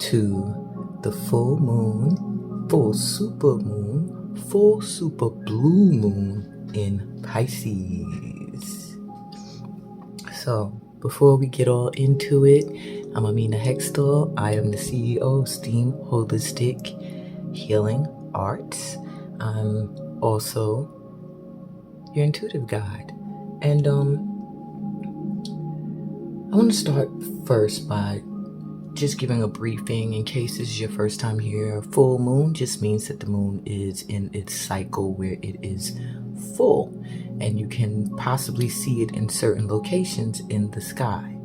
to the full moon, full super blue moon in Pisces. So before we get all into it, I'm Amina Hextall. I am the CEO of STEAM Holistic Healing Arts. I'm also your intuitive guide. And I want to start first by just giving a briefing in case this is your first time here. Full moon just means that the moon is in its cycle where it is full, and you can possibly see it in certain locations in the sky.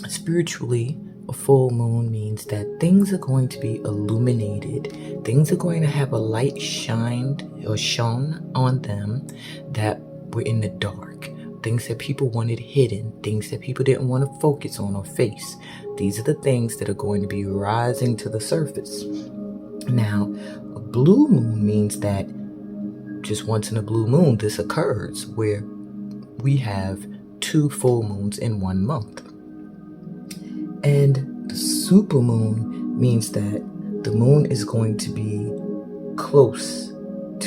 Spiritually, a full moon means that things are going to be illuminated. Things are going to have a light shined or shone on them that were in the dark. Things that people wanted hidden. Things that people didn't want to focus on or face. These are the things that are going to be rising to the surface. Now, a blue moon means that just once in a blue moon, this occurs where we have 2 full moons in 1 month. And the super moon means that the moon is going to be close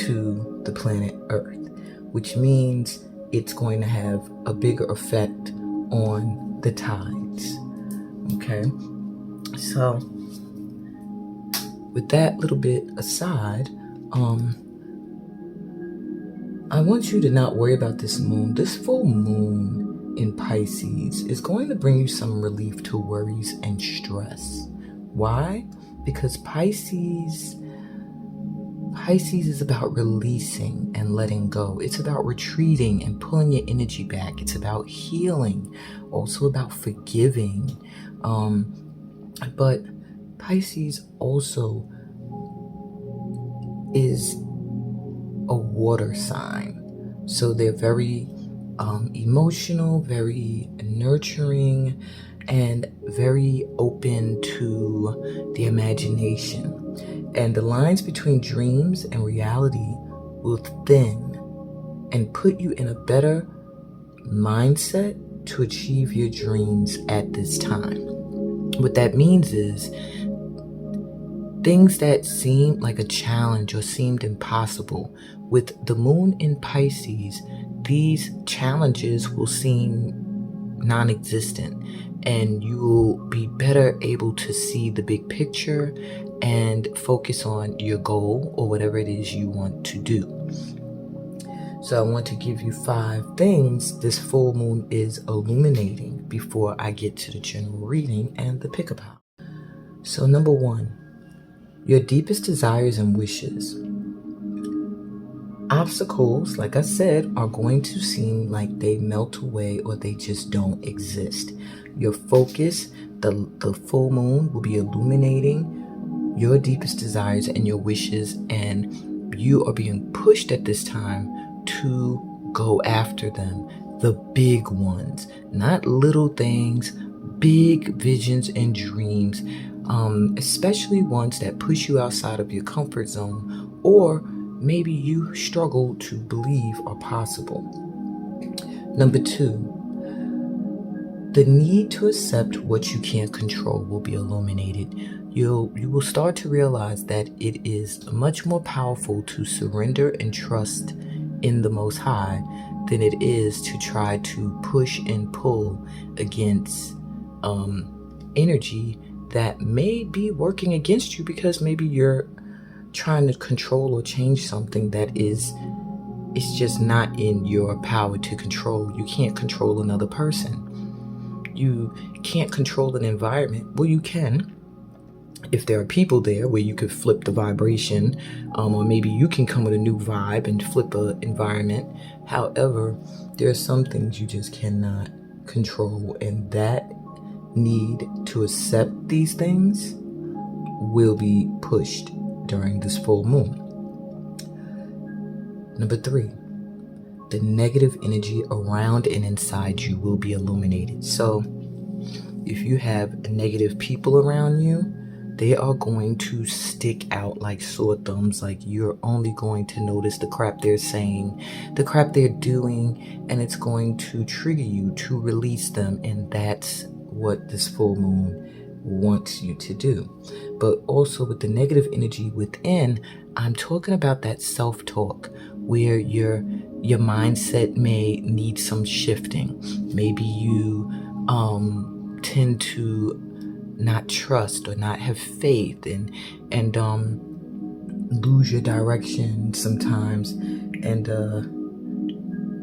to the planet Earth, which means it's going to have a bigger effect on the tides. Okay? So, with that little bit aside, I want you to not worry about this moon. This full moon in Pisces is going to bring you some relief to worries and stress. Why? Because Pisces is about releasing and letting go. It's about retreating and pulling your energy back. It's about healing, also about forgiving. But Pisces also is a water sign. So they're very emotional, very nurturing, and very open to the imagination. And the lines between dreams and reality will thin and put you in a better mindset to achieve your dreams at this time. What that means is things that seemed like a challenge or seemed impossible, with the moon in Pisces, these challenges will seem non-existent, and you will be better able to see the big picture and focus on your goal or whatever it is you want to do. So I want to give you 5 things this full moon is illuminating before I get to the general reading and the pick-a-pop. So number 1, your deepest desires and wishes. Obstacles, like I said, are going to seem like they melt away or they just don't exist. Your focus, the full moon will be illuminating your deepest desires and your wishes, and you are being pushed at this time to go after them. The big ones, not little things, big visions and dreams, especially ones that push you outside of your comfort zone, or maybe you struggle to believe are possible. Number 2, the need to accept what you can't control will be illuminated. You will start to realize that it is much more powerful to surrender and trust in the Most High than it is to try to push and pull against energy that may be working against you, because maybe you're trying to control or change something that it's just not in your power to control. You can't control another person. You can't control an environment. Well, you can if there are people there where you could flip the vibration, or maybe you can come with a new vibe and flip an environment. However, there are some things you just cannot control, and that need to accept these things will be pushed during this full moon. Number 3, the negative energy around and inside you will be illuminated. So if you have negative people around you, they are going to stick out like sore thumbs. Like, you're only going to notice the crap they're saying, the crap they're doing, and it's going to trigger you to release them. And that's what this full moon wants you to do. But also with the negative energy within, I'm talking about that self-talk where your mindset may need some shifting. Maybe you tend to not trust or not have faith and lose your direction sometimes, and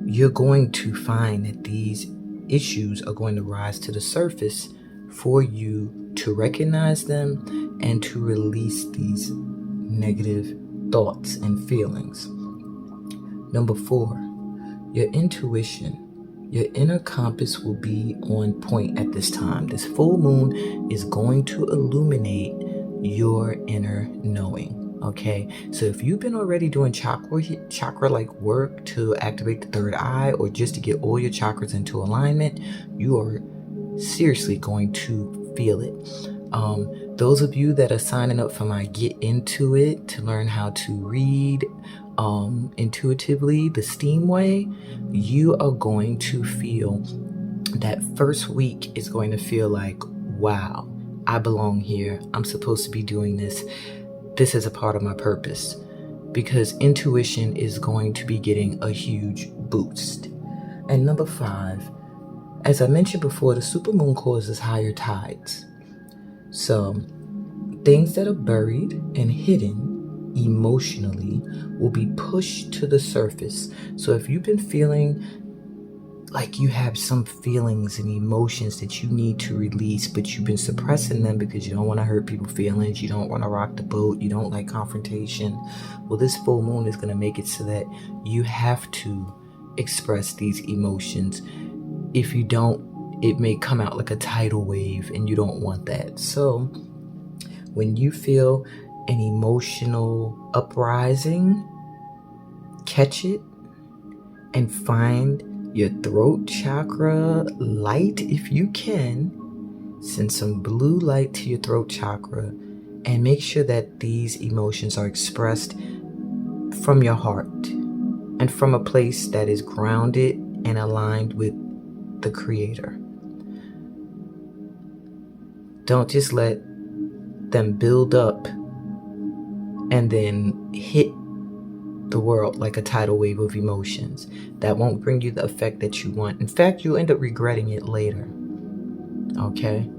you're going to find that these issues are going to rise to the surface for you to recognize them and to release these negative thoughts and feelings. Number 4, your intuition. Your inner compass will be on point at this time. This full moon is going to illuminate your inner knowing. Okay, so if you've been already doing chakra like work to activate the third eye, or just to get all your chakras into alignment, you are seriously going to feel it. Those of you that are signing up for my Get Into It to learn how to read intuitively the STEAM way, you are going to feel that first week is going to feel like, wow, I belong here. I'm supposed to be doing this. This is a part of my purpose, because intuition is going to be getting a huge boost. And number 5, as I mentioned before, the supermoon causes higher tides. So things that are buried and hidden emotionally will be pushed to the surface. So if you've been feeling like you have some feelings and emotions that you need to release, but you've been suppressing them because you don't want to hurt people's feelings, you don't want to rock the boat, you don't like confrontation, well, this full moon is going to make it so that you have to express these emotions. If you don't, it may come out like a tidal wave, and you don't want that. So when you feel an emotional uprising, catch it and find your throat chakra light. If you can, send some blue light to your throat chakra and make sure that these emotions are expressed from your heart and from a place that is grounded and aligned with the Creator. Don't just let them build up and then hit the world like a tidal wave of emotions. That won't bring you the effect that you want. In fact, you'll end up regretting it later. Okay?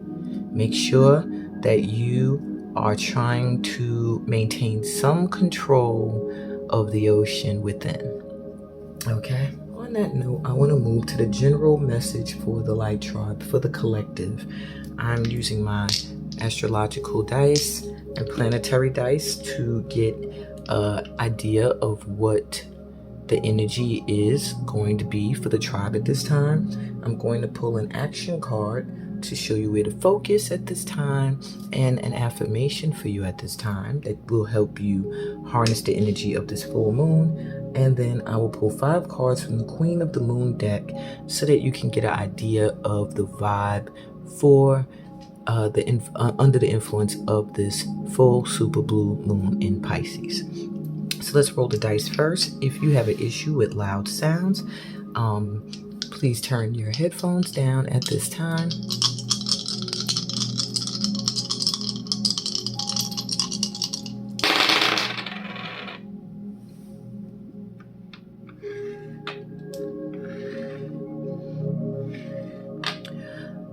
Make sure that you are trying to maintain some control of the ocean within. Okay? On that note, I want to move to the general message for the Light Tribe, for the collective. I'm using my astrological dice and planetary dice to get an idea of what the energy is going to be for the tribe at this time. I'm going to pull an action card to show you where to focus at this time, and an affirmation for you at this time that will help you harness the energy of this full moon. And then I will pull 5 cards from the Queen of the Moon deck so that you can get an idea of the vibe for under the influence of this full super blue moon in Pisces. So let's roll the dice first. If you have an issue with loud sounds, please turn your headphones down at this time.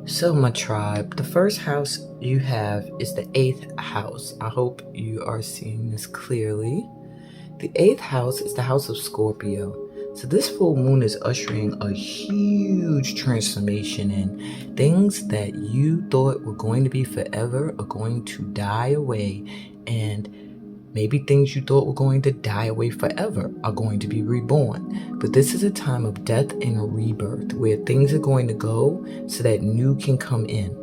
So my tribe, the first house you have is the 8th house. I hope you are seeing this clearly. The 8th house is the house of Scorpio. So this full moon is ushering a huge transformation in. Things that you thought were going to be forever are going to die away, and maybe things you thought were going to die away forever are going to be reborn. But this is a time of death and rebirth where things are going to go so that new can come in.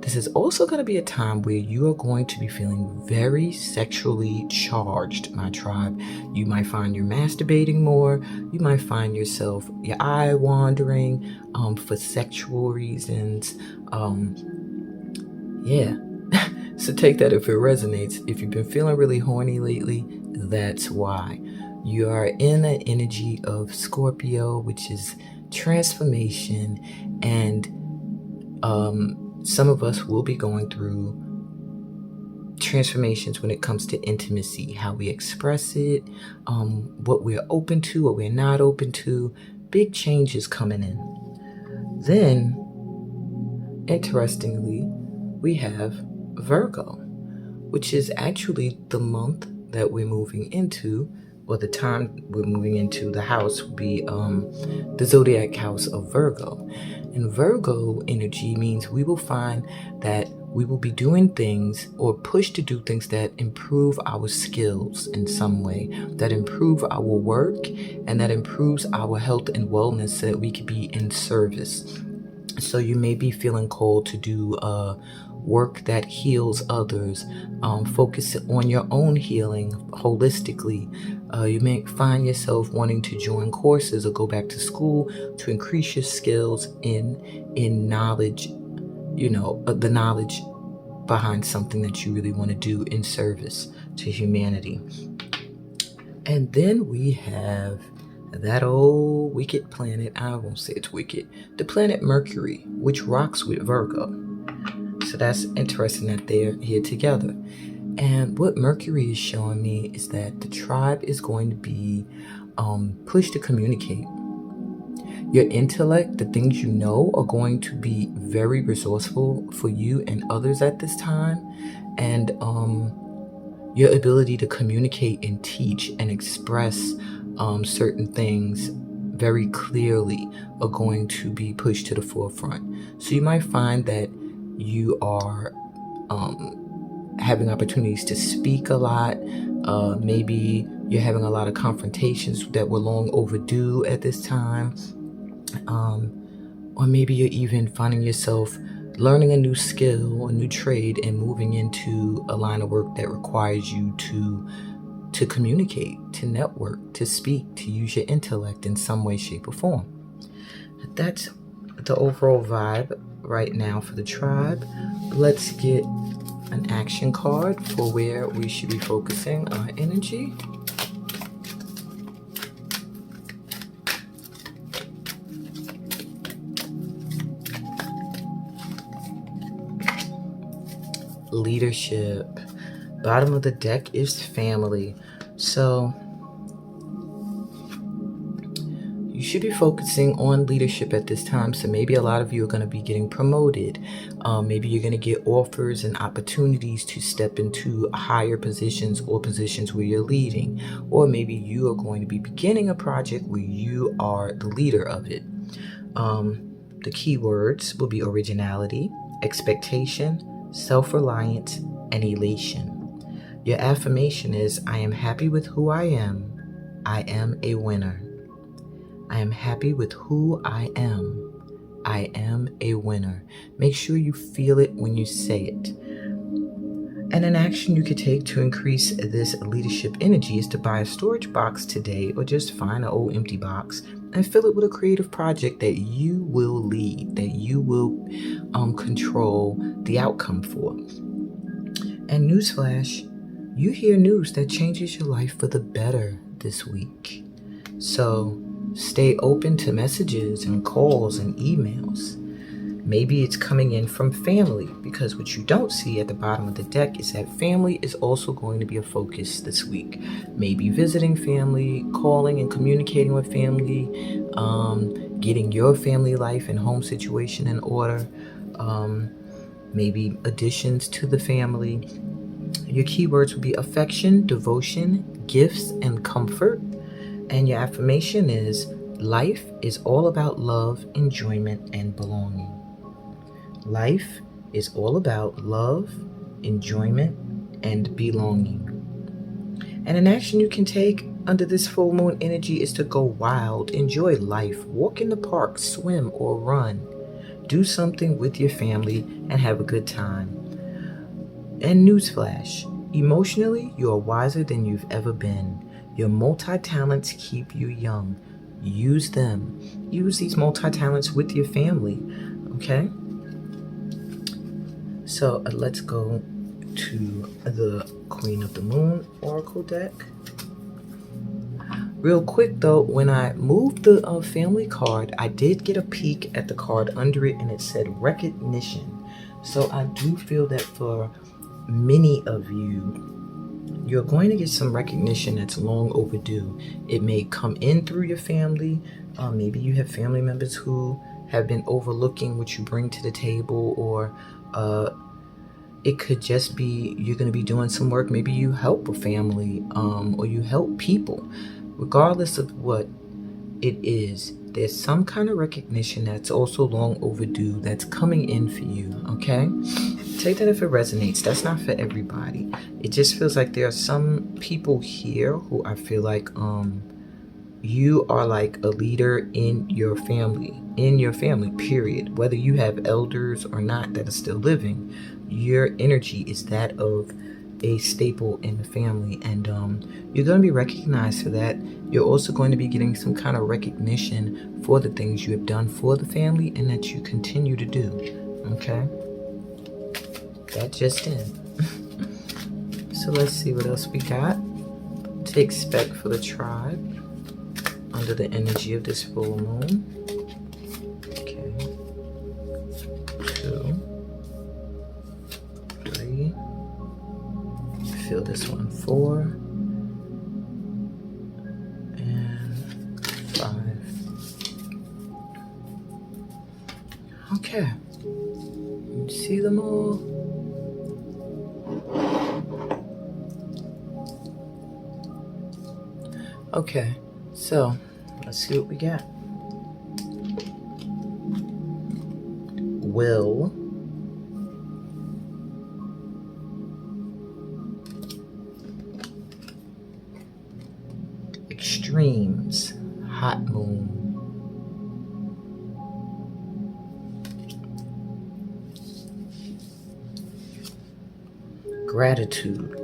This is also going to be a time where you are going to be feeling very sexually charged, my tribe. You might find you're masturbating more. You might find yourself, your eye wandering for sexual reasons. Yeah. So take that if it resonates. If you've been feeling really horny lately, that's why. You are in an energy of Scorpio, which is transformation and Some of us will be going through transformations when it comes to intimacy, how we express it, what we're open to, what we're not open to. Big changes coming in. Then, interestingly, we have Virgo, which is actually the month that we're moving into, or the time we're moving into. The house will be the zodiac house of Virgo. And Virgo energy means we will find that we will be doing things or pushed to do things that improve our skills in some way, that improve our work, and that improves our health and wellness so that we can be in service. So you may be feeling called to do work that heals others, focus on your own healing holistically. You may find yourself wanting to join courses or go back to school to increase your skills in knowledge, the knowledge behind something that you really want to do in service to humanity. And then we have that old wicked planet, I won't say it's wicked, the planet Mercury, which rocks with Virgo. So that's interesting that they're here together. And what Mercury is showing me is that the tribe is going to be pushed to communicate. Your intellect, the things you know, are going to be very resourceful for you and others at this time. And your ability to communicate and teach and express certain things very clearly are going to be pushed to the forefront. So you might find that you are having opportunities to speak a lot. Maybe you're having a lot of confrontations that were long overdue at this time. Or maybe you're even finding yourself learning a new skill, a new trade, and moving into a line of work that requires you to communicate, to network, to speak, to use your intellect in some way, shape, or form. That's the overall vibe right now for the tribe. Let's get an action card for where we should be focusing our energy. Leadership. Bottom of the deck is family. So you should be focusing on leadership at this time. So maybe a lot of you are going to be getting promoted. Maybe you're going to get offers and opportunities to step into higher positions or positions where you're leading. Or maybe you are going to be beginning a project where you are the leader of it. The keywords will be originality, expectation, self-reliance, and elation. Your affirmation is, I am happy with who I am. I am a winner. I am happy with who I am. I am a winner. Make sure you feel it when you say it. And an action you could take to increase this leadership energy is to buy a storage box today, or just find an old empty box and fill it with a creative project that you will lead, that you will control the outcome for. And newsflash, you hear news that changes your life for the better this week. So stay open to messages and calls and emails. Maybe it's coming in from family, because what you don't see at the bottom of the deck is that family is also going to be a focus this week. Maybe visiting family, calling and communicating with family, getting your family life and home situation in order, maybe additions to the family. Your keywords will be affection, devotion, gifts, and comfort. And your affirmation is, life is all about love, enjoyment, and belonging. Life is all about love, enjoyment, and belonging. And an action you can take under this full moon energy is to go wild, enjoy life, walk in the park, swim, or run. Do something with your family and have a good time. And newsflash, emotionally, you are wiser than you've ever been. Your multi-talents keep you young. Use them. Use these multi-talents with your family, okay? So let's go to the Queen of the Moon Oracle deck. Real quick though, when I moved the family card, I did get a peek at the card under it, and it said recognition. So I do feel that for many of you, you're going to get some recognition that's long overdue. It may come in through your family. Maybe you have family members who have been overlooking what you bring to the table, or it could just be you're going to be doing some work. Maybe you help a family, or you help people. Regardless of what it is, there's some kind of recognition that's also long overdue that's coming in for you, okay? Take that if it resonates. That's not for everybody. It just feels like there are some people here who I feel like you are like a leader in your family, period. Whether you have elders or not that are still living, your energy is that of a staple in the family, and you're going to be recognized for that. You're also going to be getting some kind of recognition for the things you have done for the family and that you continue to do, okay? That just in. So let's see what else we got to expect for the tribe under the energy of this full moon. Okay. 2, 3. Feel this one. 4 and 5. Okay. You see them all? Okay, so let's see what we got. Will. Extremes. Hot moon. Gratitude.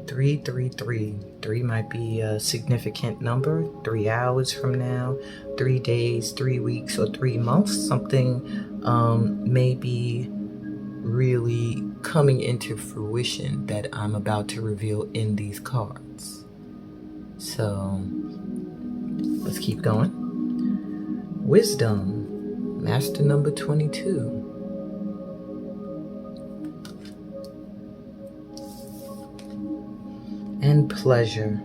Three, 3 might be a significant number. 3 hours from now, 3 days, 3 weeks, or 3 months. Something may be really coming into fruition that I'm about to reveal in these cards. So let's keep going. Wisdom, master number 22. And pleasure.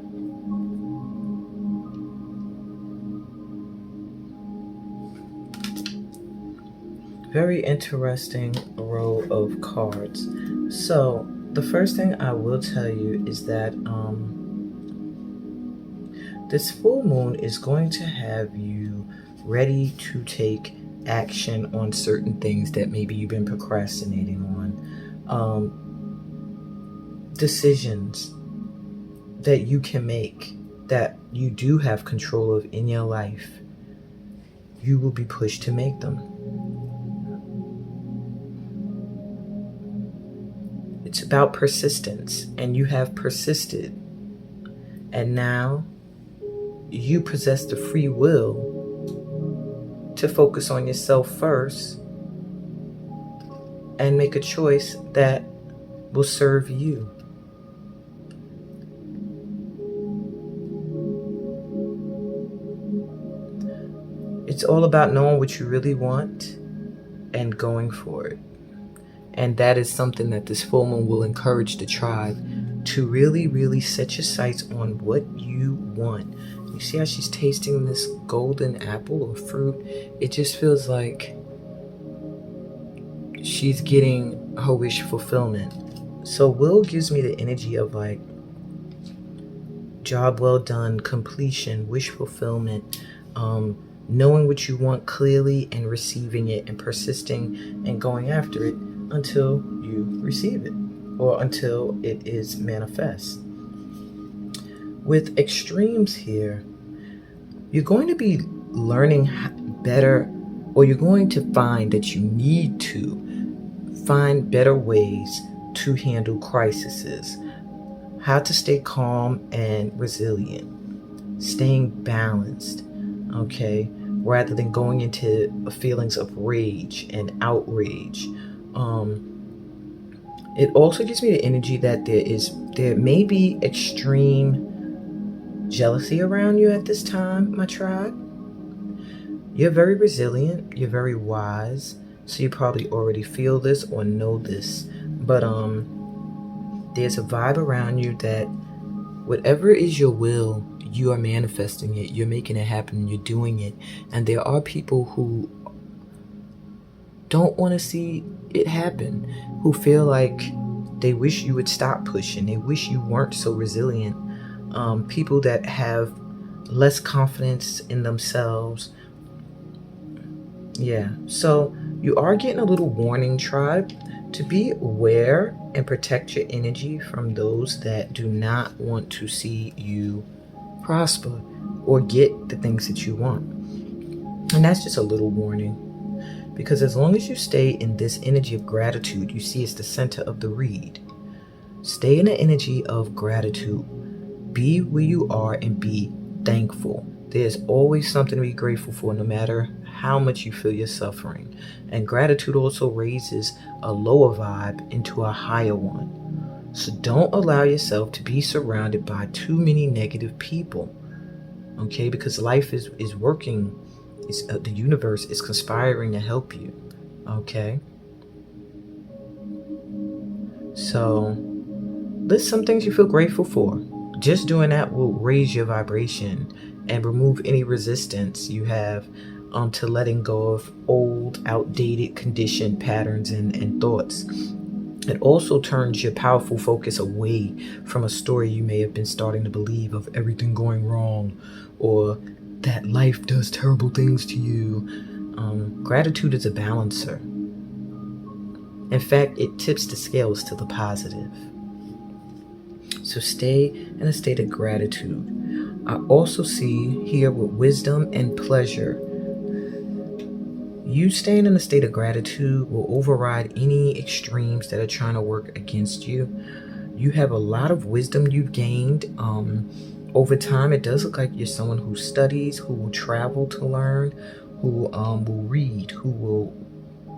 Very interesting row of cards. So the first thing I will tell you is that this full moon is going to have you ready to take action on certain things that maybe you've been procrastinating on. Decisions that you can make, that you do have control of in your life, you will be pushed to make them. It's about persistence, and you have persisted. And now you possess the free will to focus on yourself first and make a choice that will serve you. It's all about knowing what you really want and going for it. And that is something that this full moon will encourage the tribe to really, really set your sights on what you want. You see how she's tasting this golden apple or fruit? It just feels like she's getting her wish fulfillment. So Will gives me the energy of like job well done, completion, wish fulfillment, knowing what you want clearly and receiving it and persisting and going after it until you receive it or until it is manifest. With extremes here, you're going to be learning better, or you're going to find that you need to find better ways to handle crises, how to stay calm and resilient, staying balanced, okay, rather than going into feelings of rage and outrage. It also gives me the energy that there may be extreme jealousy around you at this time, my tribe. You're very resilient, you're very wise, so you probably already feel this or know this. But there's a vibe around you that whatever is your will, you are manifesting it, you're making it happen, you're doing it. And there are people who don't want to see it happen, who feel like they wish you would stop pushing, they wish you weren't so resilient. People that have less confidence in themselves. Yeah, so you are getting a little warning, tribe, to be aware and protect your energy from those that do not want to see you prosper or get the things that you want. And that's just a little warning, because as long as you stay in this energy of gratitude, you see it's the center of the read. Stay in the energy of gratitude. Be where you are and be thankful. There's always something to be grateful for, no matter how much you feel you're suffering. And gratitude also raises a lower vibe into a higher one. So don't allow yourself to be surrounded by too many negative people. Okay, because life is working. The universe is conspiring to help you. Okay, so list some things you feel grateful for. Just doing that will raise your vibration and remove any resistance you have to letting go of old, outdated, conditioned patterns and thoughts. It also turns your powerful focus away from a story you may have been starting to believe of everything going wrong, or that life does terrible things to you. Gratitude is a balancer. In fact, it tips the scales to the positive. So stay in a state of gratitude. I also see here with wisdom and pleasure. You staying in a state of gratitude will override any extremes that are trying to work against you. You have a lot of wisdom you've gained. Over time, it does look like you're someone who studies, who will travel to learn, who will read, who will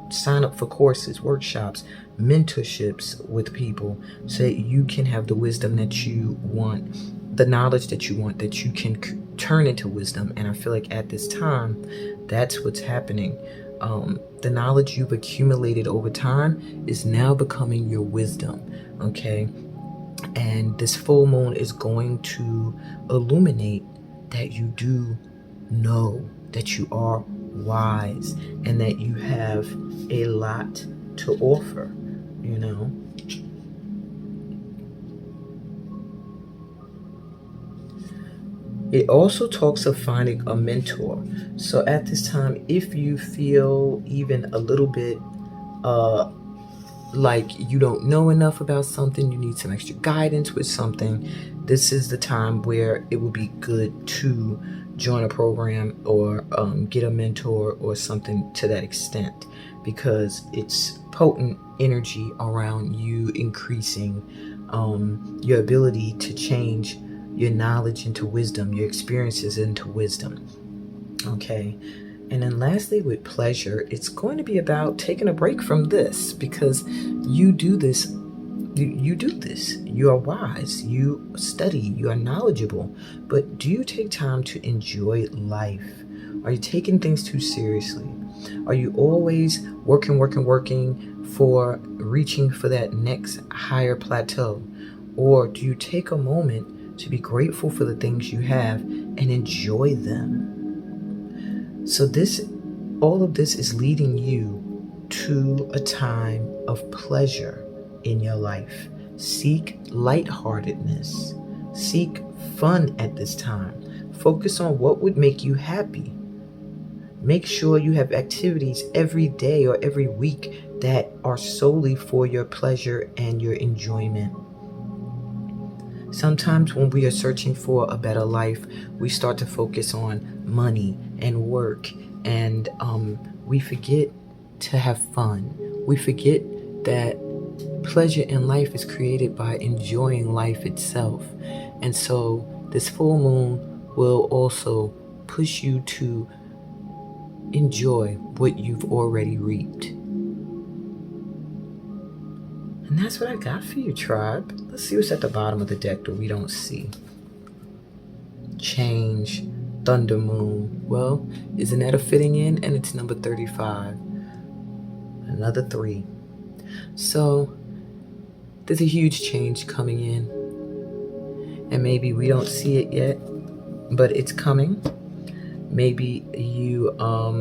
sign up for courses, workshops, mentorships with people, so that you can have the wisdom that you want, the knowledge that you want, that you can turn into wisdom. And I feel like at this time, that's what's happening. The knowledge you've accumulated over time is now becoming your wisdom. Okay, and this full moon is going to illuminate that you do know, that you are wise, and that you have a lot to offer, you know. It also talks of finding a mentor. So at this time, if you feel even a little bit like you don't know enough about something, you need some extra guidance with something, this is the time where it would be good to join a program or get a mentor or something to that extent, because it's potent energy around you increasing your ability to change your knowledge into wisdom, your experiences into wisdom. Okay. And then lastly, with pleasure, it's going to be about taking a break from this, because you do this. You do this. You are wise. You study. You are knowledgeable. But do you take time to enjoy life? Are you taking things too seriously? Are you always working for reaching for that next higher plateau? Or do you take a moment to be grateful for the things you have and enjoy them? So all of this is leading you to a time of pleasure in your life. Seek lightheartedness. Seek fun at this time. Focus on what would make you happy. Make sure you have activities every day or every week that are solely for your pleasure and your enjoyment. Sometimes when we are searching for a better life, we start to focus on money and work, and we forget to have fun. We forget that pleasure in life is created by enjoying life itself. And so this full moon will also push you to enjoy what you've already reaped. And that's what I got for you, tribe. Let's see what's at the bottom of the deck that we don't see. change, thunder moon. Well, isn't that a fitting in? And it's number 35. Another 3. So there's a huge change coming in. And maybe we don't see it yet, but it's coming. Maybe you are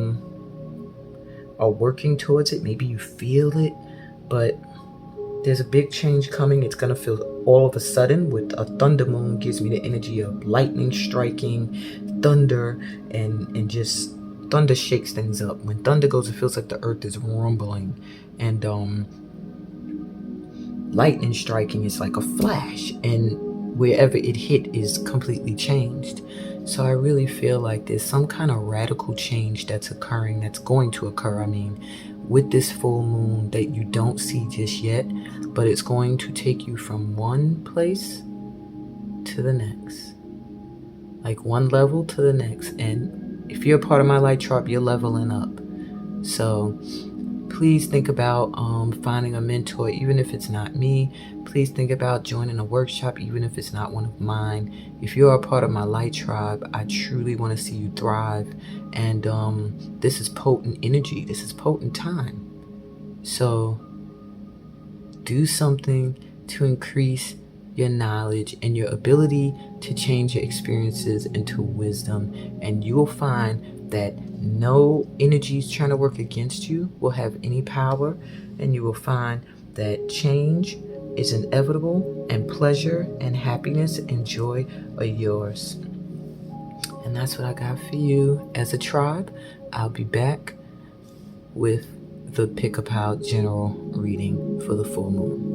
working towards it. Maybe you feel it, but there's a big change coming. It's going to feel all of a sudden. With a thunder moon gives me the energy of lightning striking, thunder, and just thunder shakes things up. When thunder goes, it feels like the earth is rumbling, and lightning striking is like a flash, and wherever it hit is completely changed. So I really feel like there's some kind of radical change that's occurring, that's going to occur, with this full moon that you don't see just yet, but it's going to take you from one place to the next, like one level to the next. And if you're a part of my light chart, you're leveling up. So please think about finding a mentor, even if it's not me. Please think about joining a workshop, even if it's not one of mine. If you're a part of my light tribe, I truly want to see you thrive. And this is potent energy. This is potent time. So do something to increase your knowledge and your ability to change your experiences into wisdom, and you will find that no energies trying to work against you will have any power, and you will find that change is inevitable, and pleasure and happiness and joy are yours. And that's what I got for you as a tribe. I'll be back with the Pick a Pile general reading for the full moon.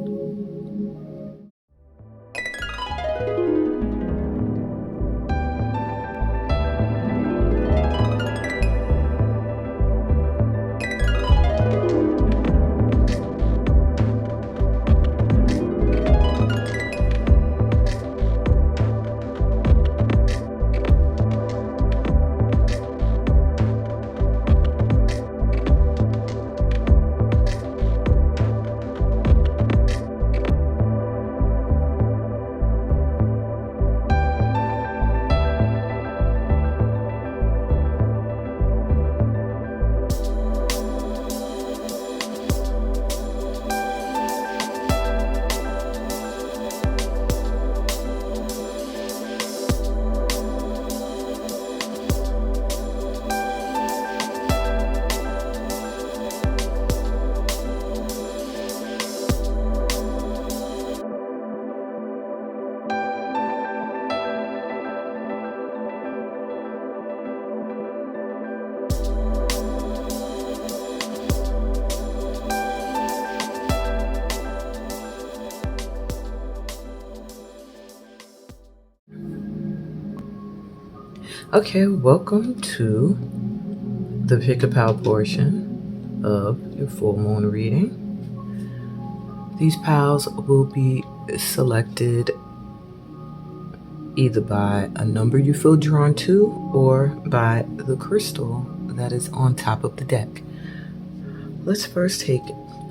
Okay, welcome to the Pick a Pile portion of your full moon reading. These piles will be selected either by a number you feel drawn to or by the crystal that is on top of the deck. Let's first take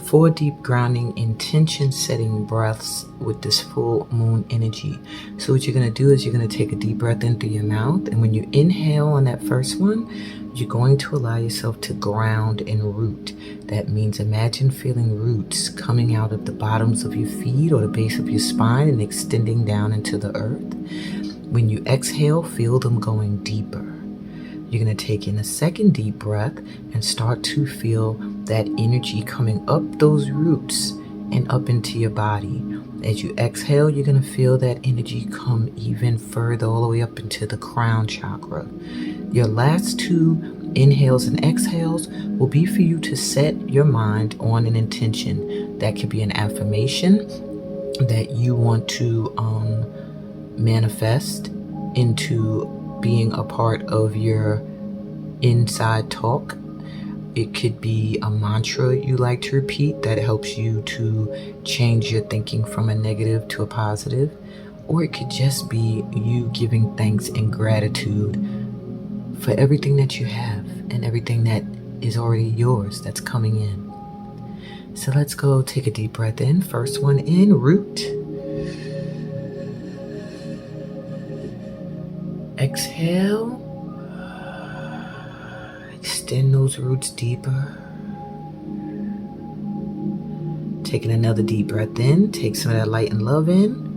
4 deep grounding intention setting breaths with this full moon energy. So what you're going to do is you're going to take a deep breath in through your mouth, and when you inhale on that first one, you're going to allow yourself to ground and root. That means imagine feeling roots coming out of the bottoms of your feet or the base of your spine and extending down into the earth. When you exhale, feel them going deeper. You're going to take in a second deep breath and start to feel that energy coming up those roots and up into your body. As you exhale, you're going to feel that energy come even further, all the way up into the crown chakra. Your last 2 inhales and exhales will be for you to set your mind on an intention. That could be an affirmation that you want to manifest into being a part of your inside talk. It could be a mantra you like to repeat that helps you to change your thinking from a negative to a positive. Or it could just be you giving thanks and gratitude for everything that you have and everything that is already yours that's coming in. So let's go take a deep breath in. First one in, root. exhale. Extend those roots deeper. Taking another deep breath in. Take some of that light and love in.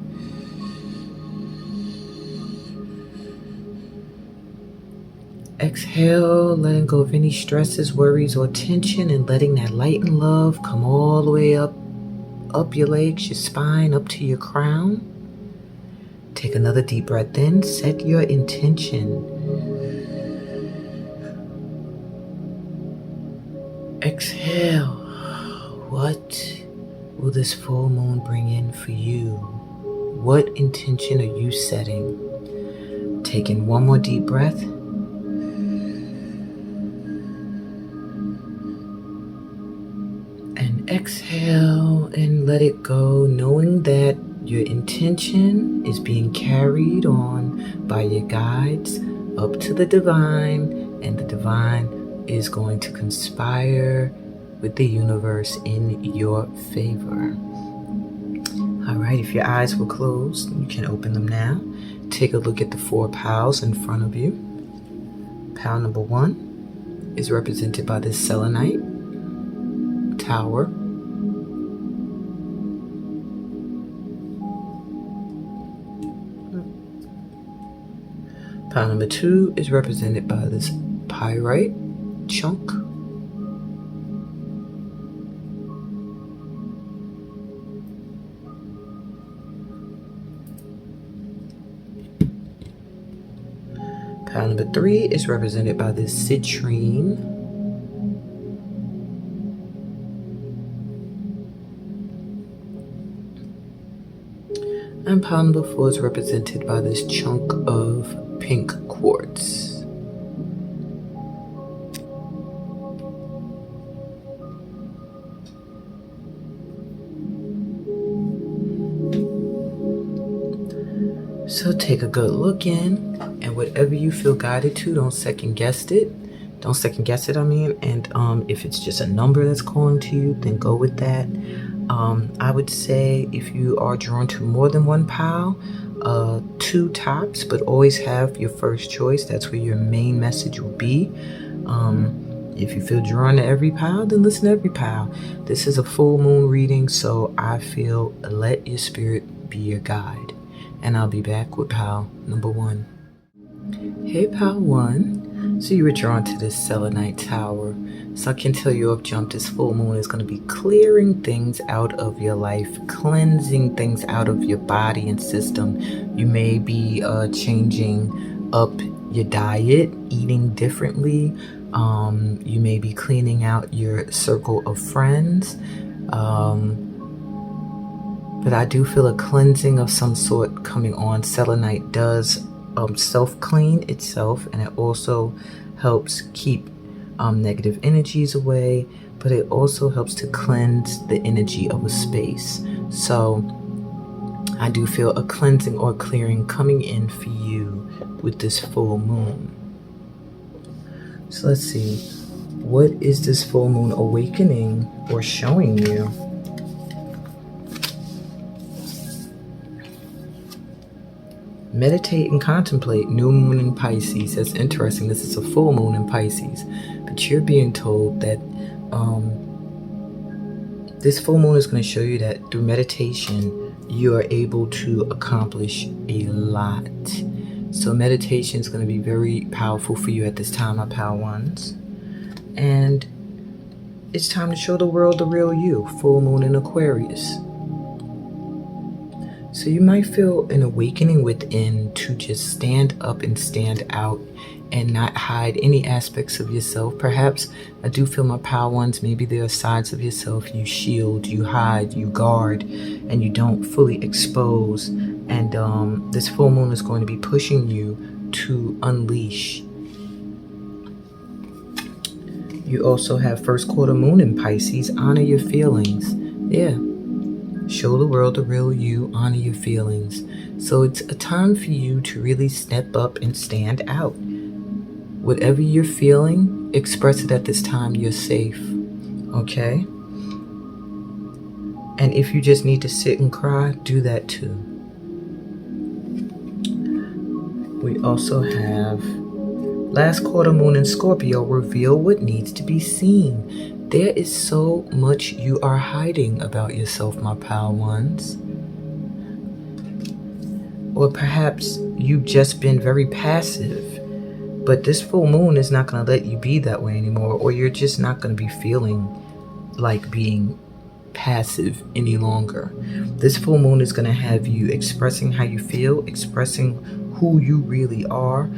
Exhale, letting go of any stresses, worries, or tension, and letting that light and love come all the way up your legs, your spine, up to your crown. Take another deep breath in. Set your intention. Exhale. What will this full moon bring in for you? What intention are you setting? Taking one more deep breath. And exhale and let it go, knowing that your intention is being carried on by your guides up to the divine, and the divine is going to conspire with the universe in your favor. All right, if your eyes were closed, you can open them now. Take a look at the 4 piles in front of you. Pile number 1 is represented by this selenite tower. Pile number 2 is represented by this pyrite chunk. Pile number 3 is represented by this citrine. And pile number 4 is represented by this chunk of pink quartz. So take a good look in, and whatever you feel guided to, don't second guess it. And if it's just a number that's calling to you, then go with that. I would say if you are drawn to more than one pile, 2 tops, but always have your first choice. That's where your main message will be. If you feel drawn to every pile, then listen to every pile. This is a full moon reading, so I feel let your spirit be your guide. And I'll be back with pile number 1. Hey, pile 1. So you were drawn to this selenite tower. So I can tell you off jump, this full moon is going to be clearing things out of your life, cleansing things out of your body and system. You may be changing up your diet, eating differently. You may be cleaning out your circle of friends. But I do feel a cleansing of some sort coming on. Selenite does self-clean itself, and it also helps keep negative energies away, but it also helps to cleanse the energy of a space. So I do feel a cleansing or clearing coming in for you with this full moon. So let's see. What is this full moon awakening or showing you? Meditate and contemplate. New moon in Pisces. That's interesting. This is a full moon in Pisces. But you're being told that this full moon is going to show you that through meditation, you are able to accomplish a lot. So meditation is going to be very powerful for you at this time, my pal ones. And it's time to show the world the real you. Full moon in Aquarius. So you might feel an awakening within to just stand up and stand out and not hide any aspects of yourself. Perhaps I do feel my pal ones, maybe there are sides of yourself you shield, you hide, you guard, and you don't fully expose. And this full moon is going to be pushing you to unleash. You also have first quarter moon in Pisces. Honor your feelings. Yeah. Show the world the real you, honor your feelings. So it's a time for you to really step up and stand out. Whatever you're feeling, express it at this time. You're safe. Okay? And if you just need to sit and cry, do that too. We also have last quarter moon in Scorpio, reveal what needs to be seen. There is so much you are hiding about yourself, my pal ones. Or perhaps you've just been very passive, but this full moon is not going to let you be that way anymore, or you're just not going to be feeling like being passive any longer. This full moon is going to have you expressing how you feel, expressing who you really are,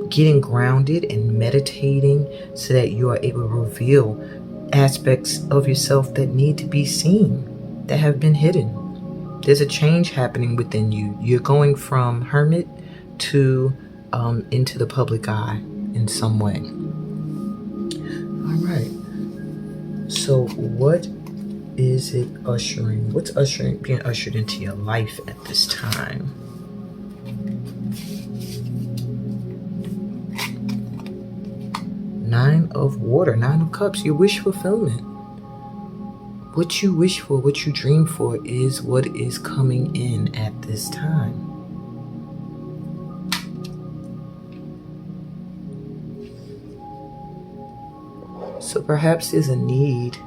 getting grounded and meditating so that you are able to reveal aspects of yourself that need to be seen, that have been hidden. There's a change happening within you. You're going from hermit to into the public eye in some way. All right. So what is it ushering? What's being ushered into your life at this time? Nine of Water, Nine of Cups, your wish fulfillment. What you wish for, what you dream for is what is coming in at this time. So perhaps there's a need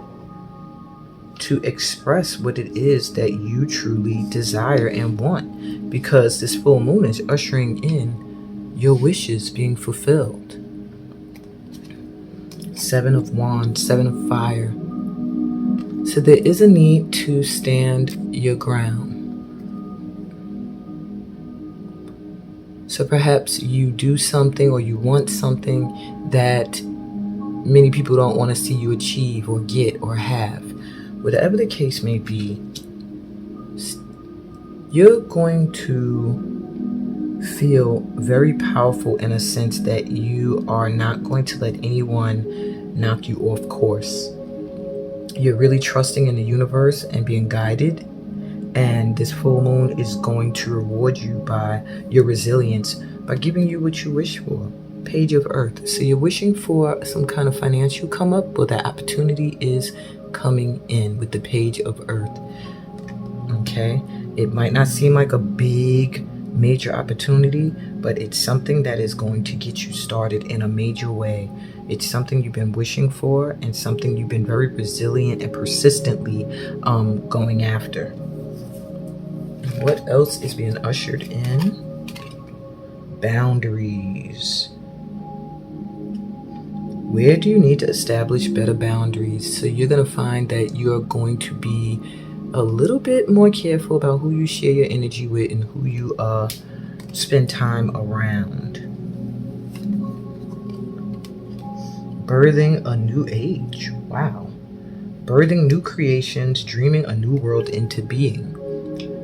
to express what it is that you truly desire and want, because this full moon is ushering in your wishes being fulfilled. Seven of Wands, Seven of Fire. So there is a need to stand your ground. So perhaps you do something or you want something that many people don't want to see you achieve or get or have. Whatever the case may be, you're going to feel very powerful in a sense that you are not going to let anyone knock you off course. You're really trusting in the universe and being guided, and this full moon is going to reward you by your resilience by giving you what you wish for. Page of Earth. So you're wishing for some kind of financial come up, but that opportunity is coming in with the Page of Earth. Okay, it might not seem like a big major opportunity, but it's something that is going to get you started in a major way. It's something you've been wishing for and something you've been very resilient and persistently going after. What else is being ushered in? Boundaries. Where do you need to establish better boundaries? So you're going to find that you're going to be a little bit more careful about who you share your energy with and who you spend time around. Birthing a new age. Wow. Birthing new creations, dreaming a new world into being.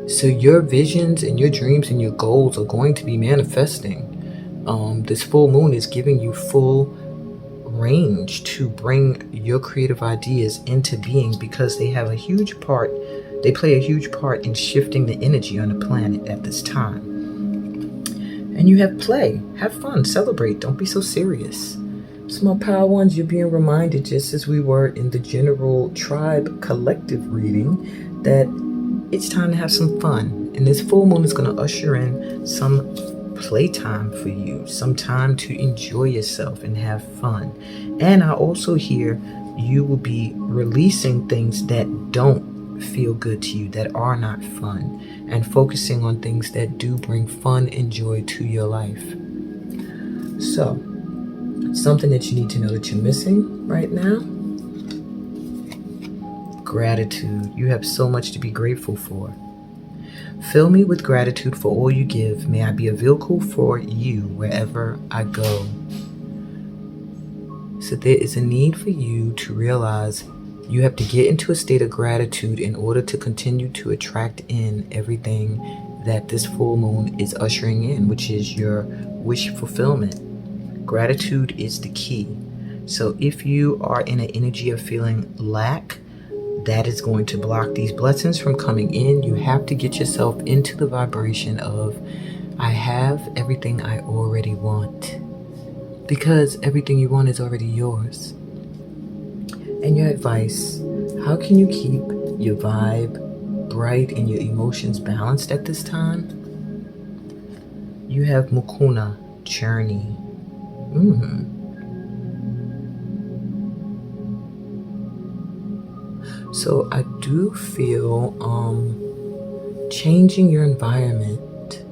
So your visions and your dreams and your goals are going to be manifesting. This full moon is giving you full range to bring your creative ideas into being, because they play a huge part in shifting the energy on the planet at this time. And you have play, have fun, celebrate, don't be so serious. Small power ones, you're being reminded, just as we were in the general tribe collective reading, that it's time to have some fun. And this full moon is going to usher in some playtime for you, some time to enjoy yourself and have fun. And I also hear you will be releasing things that don't feel good to you, that are not fun, and focusing on things that do bring fun and joy to your life. So, something that you need to know that you're missing right now: gratitude. You have so much to be grateful for. Fill me with gratitude for all you give. May I be a vehicle for you wherever I go. So there is a need for you to realize you have to get into a state of gratitude in order to continue to attract in everything that this full moon is ushering in, which is your wish fulfillment. Gratitude is the key. So if you are in an energy of feeling lack, that is going to block these blessings from coming in. You have to get yourself into the vibration of, I have everything I already want, because everything you want is already yours. And your advice: how can you keep your vibe bright and your emotions balanced at this time? You have Mukuna, journey. So I do feel changing your environment.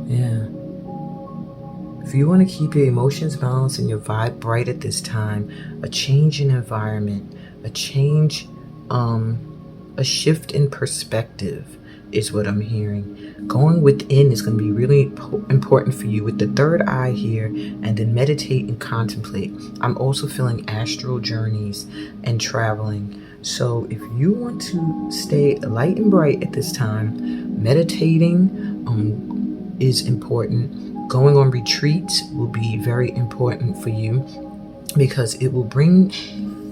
Yeah. If you want to keep your emotions balanced and your vibe bright at this time, a change in environment, a change, a shift in perspective is what I'm hearing. Going within is going to be really important for you with the third eye here, and then meditate and contemplate. I'm also feeling astral journeys and traveling. So if you want to stay light and bright at this time, meditating is important. Going on retreats will be very important for you because it will bring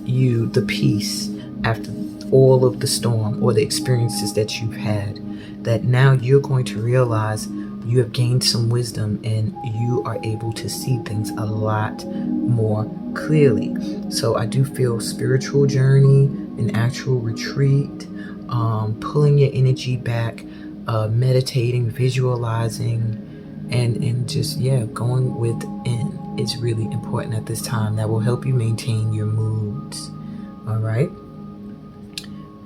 you the peace after all of the storm or the experiences that you've had, that now you're going to realize you have gained some wisdom and you are able to see things a lot more clearly. So I do feel spiritual journey, an actual retreat, pulling your energy back, meditating, visualizing, and just, going within is really important at this time. That will help you maintain your moods. All right.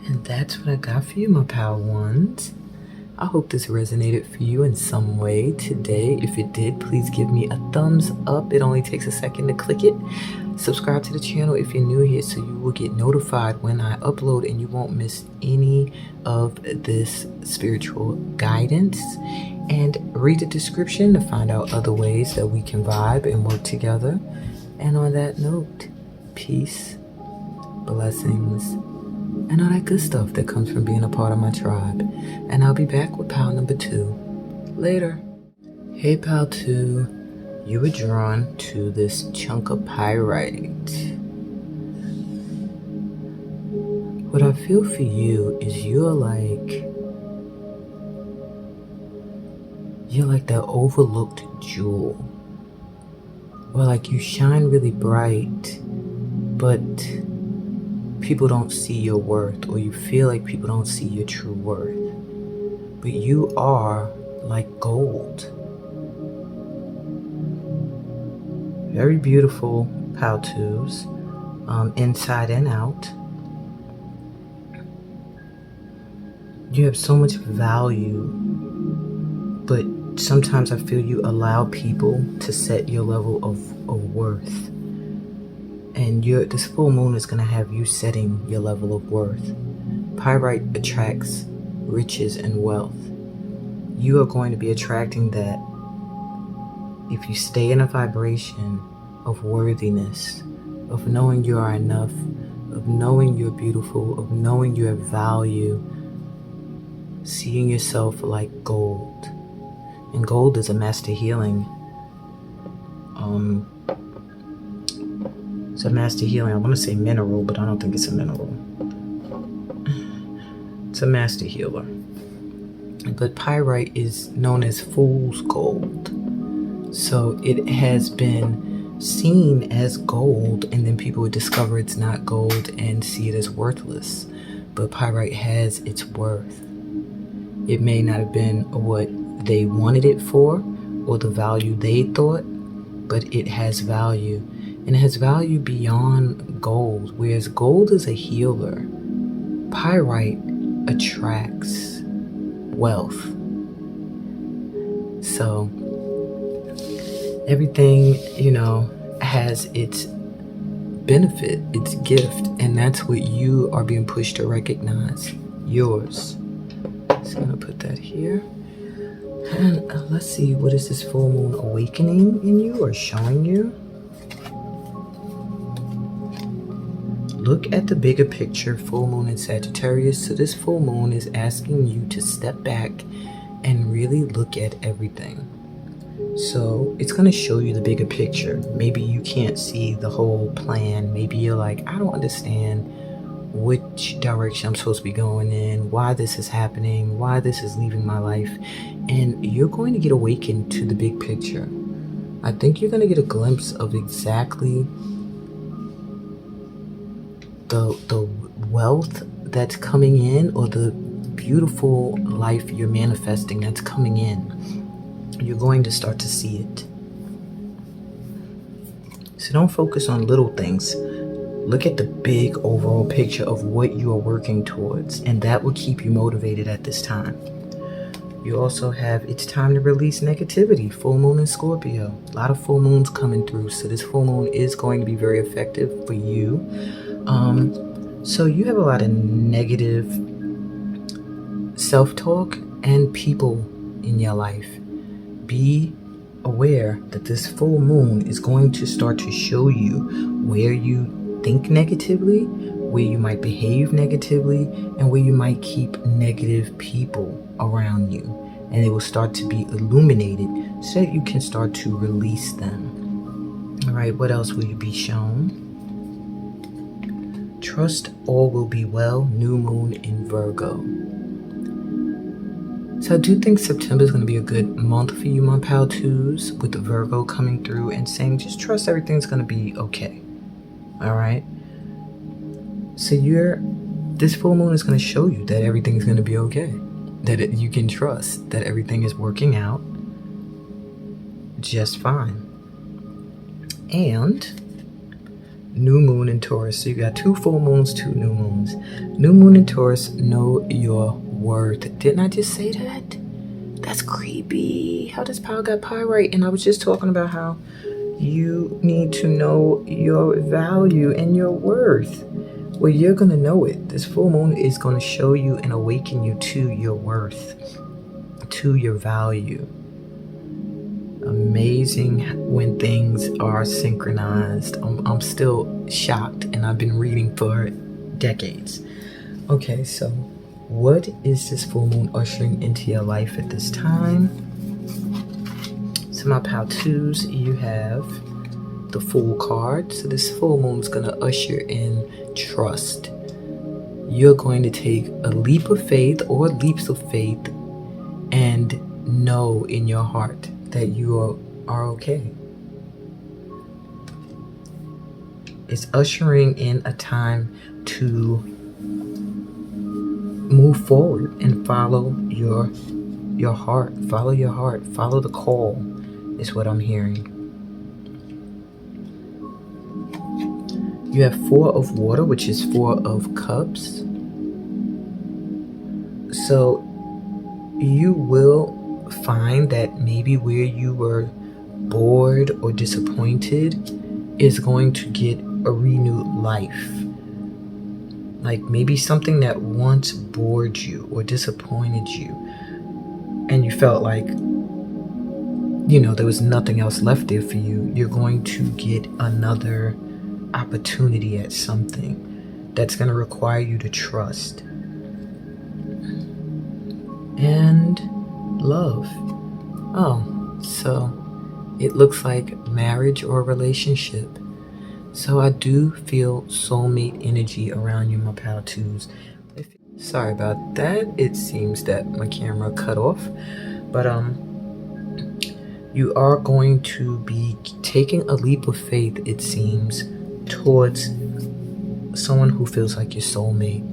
And that's what I got for you, my pal ones. I hope this resonated for you in some way today. If it did, please give me a thumbs up. It only takes a second to click it. Subscribe to the channel if you're new here so you will get notified when I upload and you won't miss any of this spiritual guidance. And read the description to find out other ways that we can vibe and work together. And on that note, peace, blessings, and all that good stuff that comes from being a part of my tribe. And I'll be back with pal number 2 later. Hey pal 2, you were drawn to this chunk of pyrite. What I feel for you is you're like that overlooked jewel, or like you shine really bright, but people don't see your worth, or you feel like people don't see your true worth. But you are like gold. Very beautiful, pal 2s, inside and out. You have so much value, but sometimes I feel you allow people to set your level of worth. And this full moon is going to have you setting your level of worth. Pyrite attracts riches and wealth. You are going to be attracting that if you stay in a vibration of worthiness, of knowing you are enough, of knowing you're beautiful, of knowing you have value, seeing yourself like gold. And gold is a master healing. It's a master healing. I want to say mineral, but I don't think it's a mineral. It's a master healer. But pyrite is known as fool's gold. So it has been seen as gold, and then people would discover it's not gold and see it as worthless. But pyrite has its worth. It may not have been what they wanted it for or the value they thought, but it has value. And it has value beyond gold. Whereas gold is a healer, pyrite attracts wealth. So everything, has its benefit, its gift, and that's what you are being pushed to recognize. Yours. Just gonna put that here. And let's see, what is this full moon awakening in you or showing you? Look at the bigger picture, full moon in Sagittarius. So this full moon is asking you to step back and really look at everything. So it's going to show you the bigger picture. Maybe you can't see the whole plan. Maybe you're like, I don't understand which direction I'm supposed to be going in, why this is happening, why this is leaving my life. And you're going to get awakened to the big picture. I think you're going to get a glimpse of exactly the wealth that's coming in, or the beautiful life you're manifesting that's coming in. You're going to start to see it. So don't focus on little things. Look at the big overall picture of what you are working towards, and that will keep you motivated at this time. You also have, it's time to release negativity. Full moon in Scorpio. A lot of full moons coming through. So this full moon is going to be very effective for you. So you have a lot of negative self-talk and people in your life. Be aware that this full moon is going to start to show you where you think negatively, where you might behave negatively, and where you might keep negative people around you. And they will start to be illuminated so that you can start to release them. All right, what else will you be shown? Trust all will be well, new moon in Virgo. So I do think September is going to be a good month for you, my pal twos, with the Virgo coming through and saying, just trust everything's going to be okay. All right. So this full moon is going to show you that everything's going to be okay. That you can trust that everything is working out just fine. And new moon in Taurus. So you got 2 full moons, 2 new moons. New moon in Taurus, know your worth. Didn't I just say that? That's creepy. How does Power got pyrite? And I was just talking about how you need to know your value and your worth. Well, you're going to know it. This full moon is going to show you and awaken you to your worth, to your value. Amazing when things are synchronized. I'm still shocked, and I've been reading for decades. Okay, so what is this full moon ushering into your life at this time? So my pal twos, you have the Fool card. So this full moon is going to usher in trust. You're going to take a leap of faith or leaps of faith and know in your heart that you are okay. It's ushering in a time to move forward and follow your heart. Follow your heart. Follow the call is what I'm hearing. You have 4 of water, which is 4 of cups. So you will find that maybe where you were bored or disappointed is going to get a renewed life. Like maybe something that once bored you or disappointed you, and you felt like, there was nothing else left there for you. You're going to get another opportunity at something that's going to require you to trust. And love. Oh, so it looks like marriage or relationship. So I do feel soulmate energy around you, my pal twos. Sorry about that. It seems that my camera cut off. But you are going to be taking a leap of faith, it seems, towards someone who feels like your soulmate.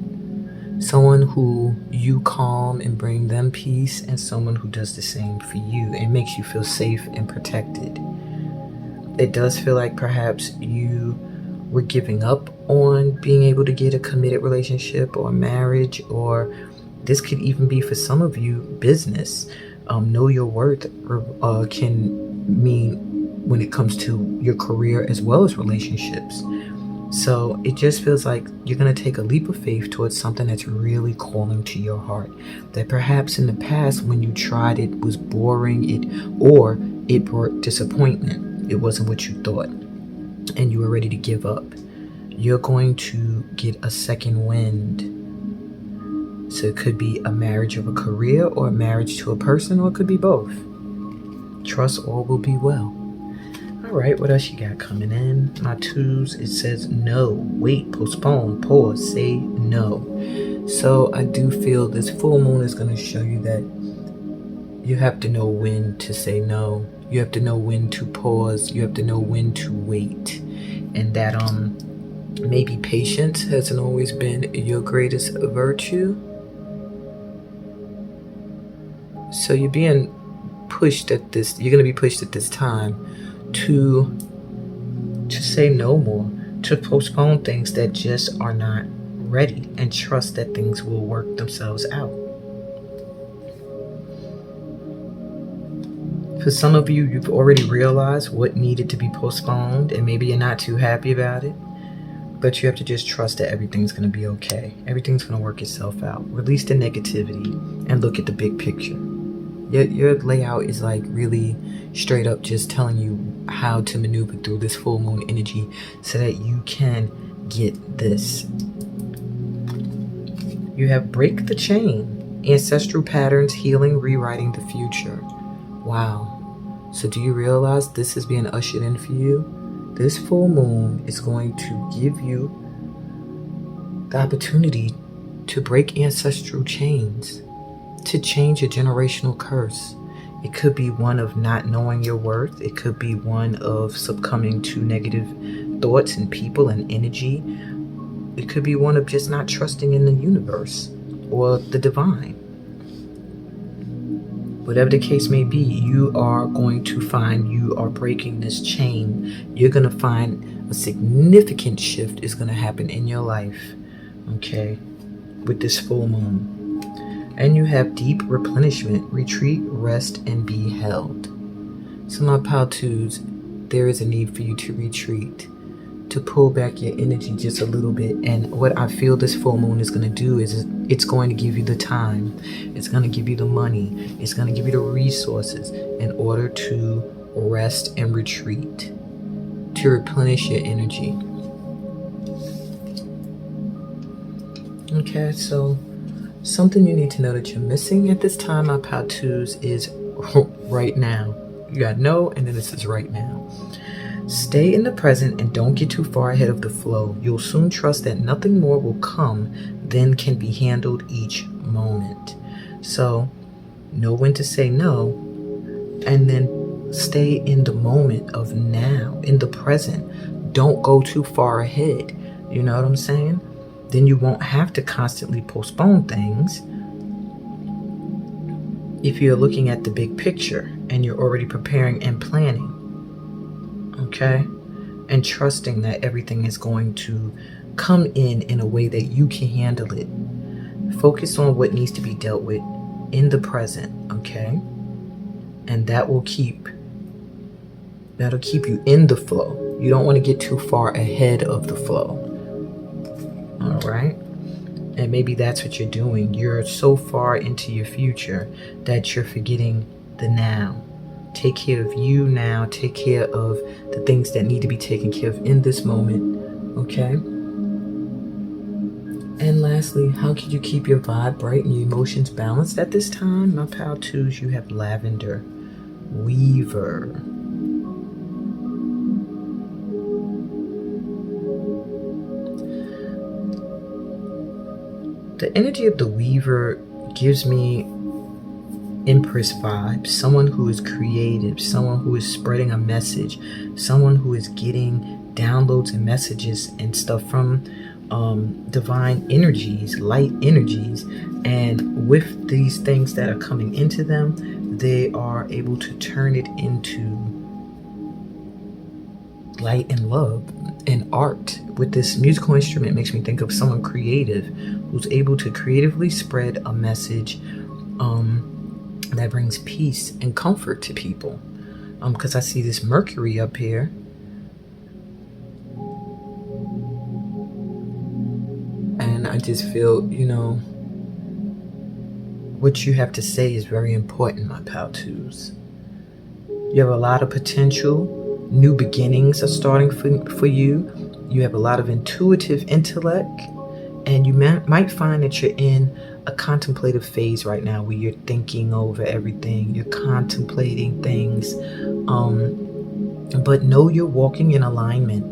Someone who you calm and bring them peace, and someone who does the same for you and makes you feel safe and protected. It does feel like perhaps you were giving up on being able to get a committed relationship or marriage, or this could even be for some of you business. Know your worth can mean when it comes to your career as well as relationships. So it just feels like you're going to take a leap of faith towards something that's really calling to your heart. That perhaps in the past when you tried it was boring, it brought disappointment. It wasn't what you thought, and you were ready to give up. You're going to get a second wind. So it could be a marriage of a career or a marriage to a person, or it could be both. Trust all will be well. All right, what else you got coming in? My twos, it says no, wait, postpone, pause, say no. So I do feel this full moon is going to show you that you have to know when to say no. You have to know when to pause. You have to know when to wait. And that maybe patience hasn't always been your greatest virtue. So you're being pushed at this, you're going to be pushed at this time to say no more, to postpone things that just are not ready, and trust that things will work themselves out. For some of you, you've already realized what needed to be postponed, and maybe you're not too happy about it, but you have to just trust that everything's going to be okay. Everything's going to work itself out. Release the negativity and look at the big picture. Your layout is like really straight up just telling you how to maneuver through this full moon energy so that you can get this. You have break the chain, ancestral patterns, healing, rewriting the future. Wow. So do you realize this is being ushered in for you? This full moon is going to give you the opportunity to break ancestral chains, to change a generational curse. It could be one of not knowing your worth. It could be one of succumbing to negative thoughts and people and energy. It could be one of just not trusting in the universe or the divine. Whatever the case may be, you are going to find you are breaking this chain. You're going to find a significant shift is going to happen in your life, okay, with this full moon. And you have deep replenishment, retreat, rest, and be held. So my pal twos, there is a need for you to retreat, to pull back your energy just a little bit. And what I feel this full moon is going to do is it's going to give you the time. It's going to give you the money. It's going to give you the resources in order to rest and retreat, to replenish your energy. Okay, so something you need to know that you're missing at this time, my pal twos, is right now. You got no, and then this is right now. Stay in the present and don't get too far ahead of the flow. You'll soon trust that nothing more will come than can be handled each moment. So know when to say no, and then stay in the moment of now, in the present. Don't go too far ahead. You know what I'm saying? Then you won't have to constantly postpone things if you're looking at the big picture and you're already preparing and planning. Okay? And trusting that everything is going to come in a way that you can handle it. Focus on what needs to be dealt with in the present, okay? And that'll keep you in the flow. You don't want to get too far ahead of the flow. All right? And maybe that's what you're doing. You're so far into your future that you're forgetting the now. Take care of you now. Take care of the things that need to be taken care of in this moment. Okay? And lastly, how can you keep your vibe bright and your emotions balanced at this time? My pal twos, you have lavender, weaver. The energy of the weaver gives me Empress vibes, someone who is creative, someone who is spreading a message, someone who is getting downloads and messages and stuff from divine energies, light energies, and with these things that are coming into them, they are able to turn it into light and love and art. With this musical instrument, it makes me think of someone creative who's able to creatively spread a message that brings peace and comfort to people. Because I see this Mercury up here. And I just feel, what you have to say is very important, my pal twos. You have a lot of potential. New beginnings are starting for you. You have a lot of intuitive intellect. And you might find that you're in a contemplative phase right now where you're thinking over everything. You're contemplating things. But know you're walking in alignment.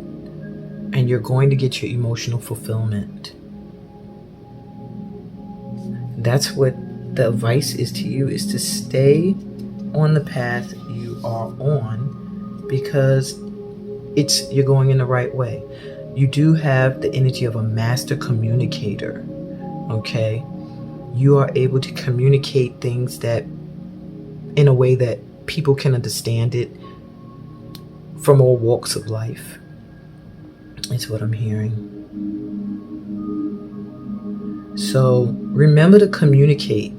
And you're going to get your emotional fulfillment. That's what the advice is to you, is to stay on the path you are on, because you're going in the right way. You do have the energy of a master communicator, okay? You are able to communicate things that in a way that people can understand it from all walks of life. Is what I'm hearing. So remember to communicate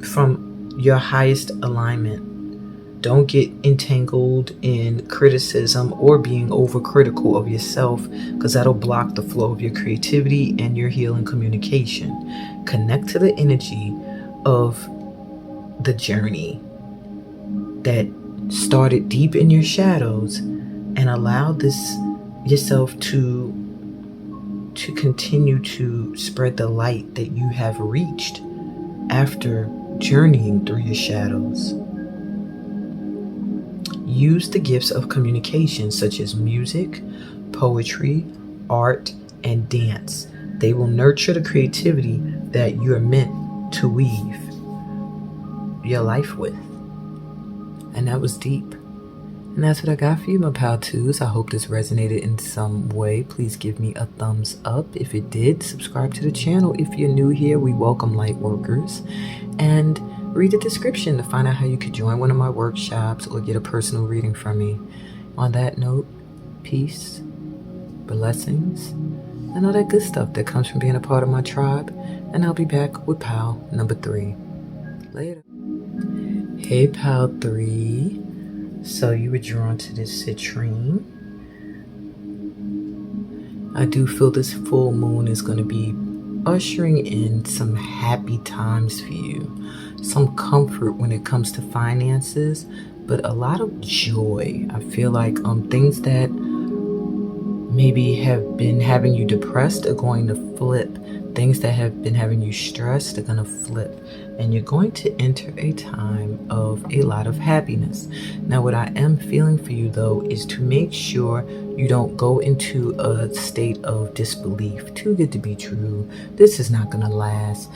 from your highest alignment. Don't get entangled in criticism or being overcritical of yourself, because that'll block the flow of your creativity and your healing communication. Connect to the energy of the journey that started deep in your shadows and allow this yourself to continue to spread the light that you have reached after journeying through your shadows. Use the gifts of communication such as music, poetry, art, and dance. They will nurture the creativity that you're meant to weave your life with. And that was deep. And that's what I got for you, my pal twos. I hope this resonated in some way. Please give me a thumbs up if it did. Subscribe to the channel if you're new here. We welcome light workers. And read the description to find out how you could join one of my workshops or get a personal reading from me. On that note, peace, blessings, and all that good stuff that comes from being a part of my tribe. And I'll be back with pal number 3. Later. Hey, pal 3. So you were drawn to this citrine. I do feel this full moon is going to be ushering in some happy times for you. Some comfort when it comes to finances, but a lot of joy. I feel like things that maybe have been having you depressed are going to flip. Things that have been having you stressed are going to flip. And you're going to enter a time of a lot of happiness. Now, what I am feeling for you, though, is to make sure you don't go into a state of disbelief. Too good to be true. This is not going to last.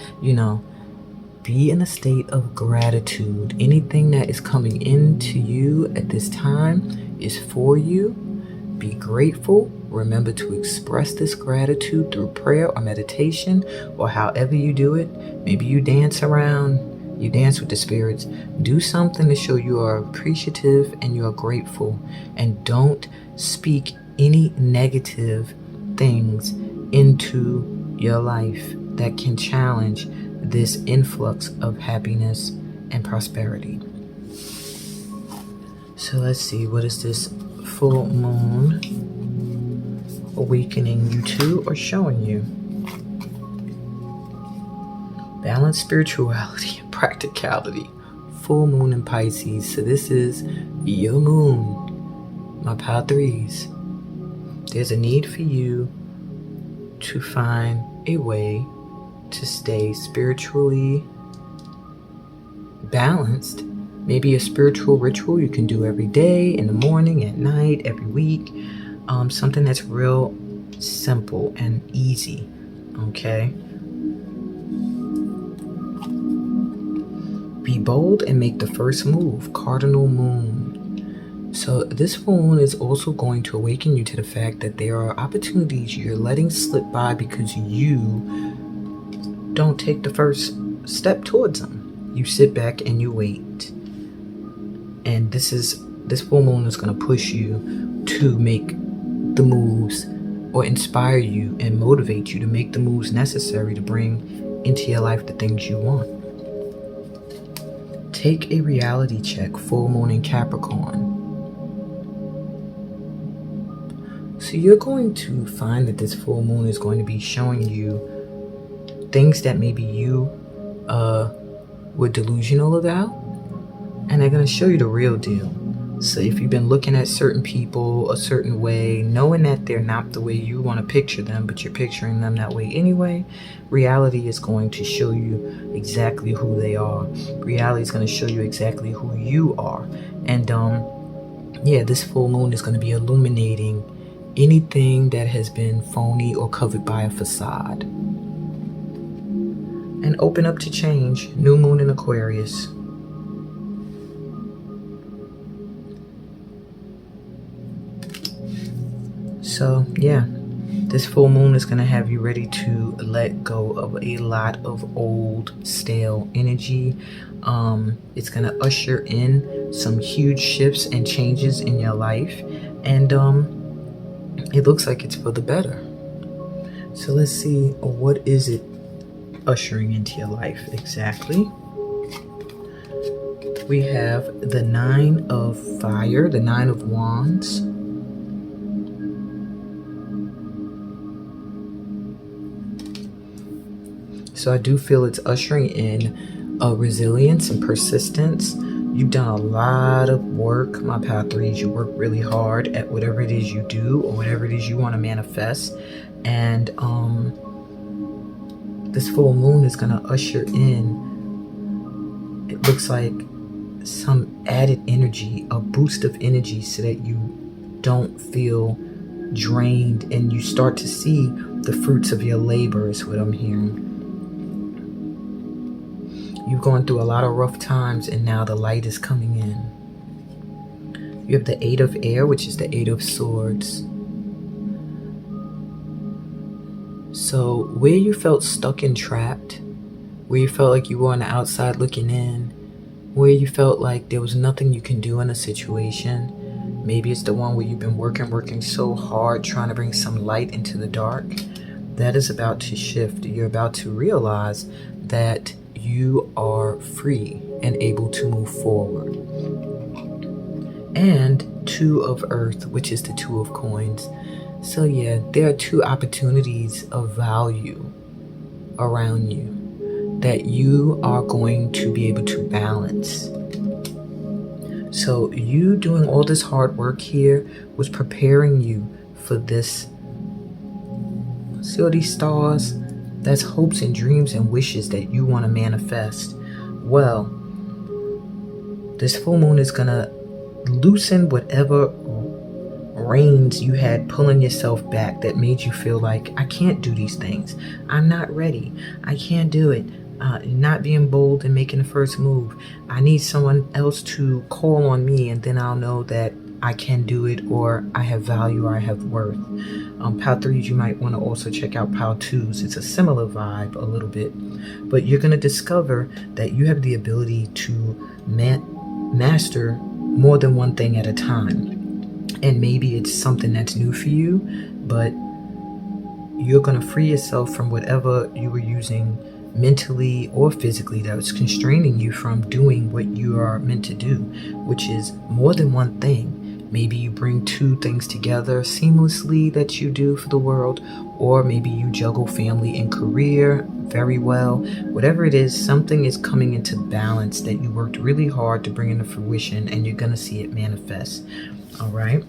Be in a state of gratitude. Anything that is coming into you at this time is for you. Be grateful. Remember to express this gratitude through prayer or meditation, or however you do it. Maybe you dance around, you dance with the spirits. Do something to show you are appreciative and you are grateful. And don't speak any negative things into your life that can challenge this influx of happiness and prosperity. So let's see, what is this full moon awakening you to or showing you? Balance, spirituality, and practicality. Full moon in Pisces. So this is your moon, my pal 3s. There's a need for you to find a way to stay spiritually balanced. Maybe a spiritual ritual you can do every day, in the morning, at night, every week. Something that's real simple and easy. Okay? Be bold and make the first move. Cardinal moon. So this full moon is also going to awaken you to the fact that there are opportunities you're letting slip by because you don't take the first step towards them. You sit back and you wait. And this full moon is going to push you to make the moves, or inspire you and motivate you to make the moves necessary to bring into your life the things you want. Take a reality check. Full moon in Capricorn. So you're going to find that this full moon is going to be showing you things that maybe you were delusional about, and they're going to show you the real deal. So if you've been looking at certain people a certain way, knowing that they're not the way you want to picture them, but you're picturing them that way anyway, reality is going to show you exactly who they are. Reality is going to show you exactly who you are. And this full moon is going to be illuminating anything that has been phony or covered by a facade. And open up to change. New moon in Aquarius. So, This full moon is going to have you ready to let go of a lot of old, stale energy. It's going to usher in some huge shifts and changes in your life. And it looks like it's for the better. So let's see, what is it ushering into your life exactly? We have the 9 of Fire, the 9 of Wands. So I do feel it's ushering in resilience and persistence. You've done a lot of work, my Power 3s. You work really hard at whatever it is you do or whatever it is you want to manifest. And this full moon is going to usher in, it looks like, some added energy, a boost of energy, so that you don't feel drained and you start to see the fruits of your labor, is what I'm hearing. You've gone through a lot of rough times and now the light is coming in. You have the 8 of Air, which is the 8 of Swords. So where you felt stuck and trapped, where you felt like you were on the outside looking in, where you felt like there was nothing you can do in a situation, maybe it's the one where you've been working so hard trying to bring some light into the dark, that is about to shift. You're about to realize that you are free and able to move forward. And 2 of Earth, which is the 2 of Coins. So yeah, there are 2 opportunities of value around you that you are going to be able to balance. So you doing all this hard work here was preparing you for this. See all these stars? That's hopes and dreams and wishes that you want to manifest. Well, this full moon is going to loosen whatever reins you had pulling yourself back that made you feel like, I can't do these things. I'm not ready. I can't do it. Not being bold and making the first move. I need someone else to call on me, and then I'll know that I can do it, or I have value, or I have worth. Power 3s, you might want to also check out Power 2s. It's a similar vibe a little bit. But you're going to discover that you have the ability to master more than one thing at a time. And maybe it's something that's new for you, but you're going to free yourself from whatever you were using mentally or physically that was constraining you from doing what you are meant to do, which is more than one thing. Maybe you bring 2 things together seamlessly that you do for the world, or maybe you juggle family and career very well. Whatever it is, something is coming into balance that you worked really hard to bring into fruition, and you're going to see it manifest. All right.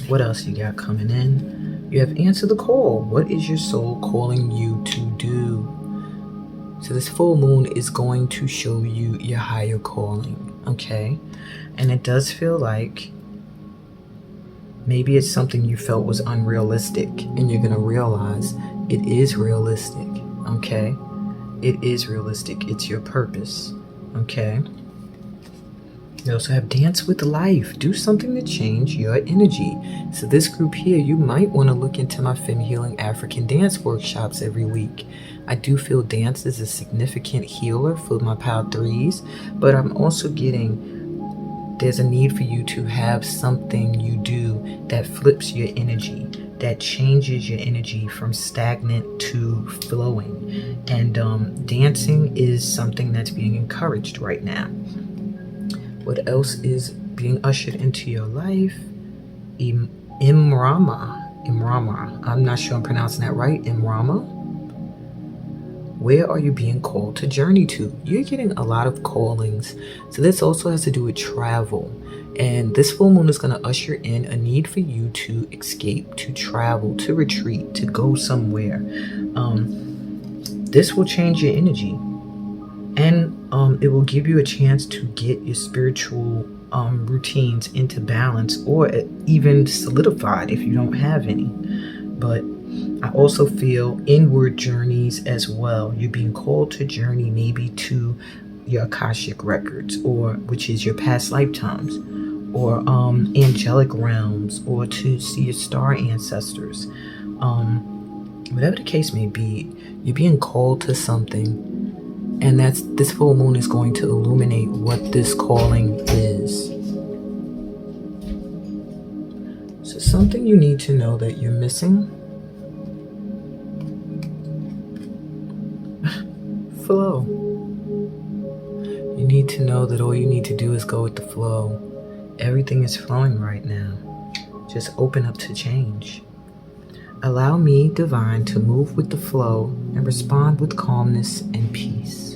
What else you got coming in? You have Answer the Call. What is your soul calling you to do? So this full moon is going to show you your higher calling, okay? And it does feel like maybe it's something you felt was unrealistic, and you're going to realize it is realistic, okay? It is realistic. It's your purpose, okay? You also have Dance with Life. Do something to change your energy. So this group here, you might want to look into my Femme Healing African Dance workshops every week. I do feel dance is a significant healer for my Power 3s, but I'm also getting there's a need for you to have something you do that flips your energy, that changes your energy from stagnant to flowing. And dancing is something that's being encouraged right now. What else is being ushered into your life? Imrama. I'm not sure I'm pronouncing that right. Imrama. Where are you being called to journey to? You're getting a lot of callings. So this also has to do with travel. And this full moon is going to usher in a need for you to escape, to travel, to retreat, to go somewhere. This will change your energy. And it will give you a chance to get your spiritual routines into balance, or even solidified if you don't have any. But I also feel inward journeys as well. You're being called to journey maybe to your Akashic records, or which is your past lifetimes, or angelic realms, or to see your star ancestors. Whatever the case may be, you're being called to something, and this full moon is going to illuminate what this calling is. So something you need to know that you're missing. Flow. You need to know that all you need to do is go with the flow. Everything is flowing right now. Just open up to change. Allow me, divine, to move with the flow and respond with calmness and peace.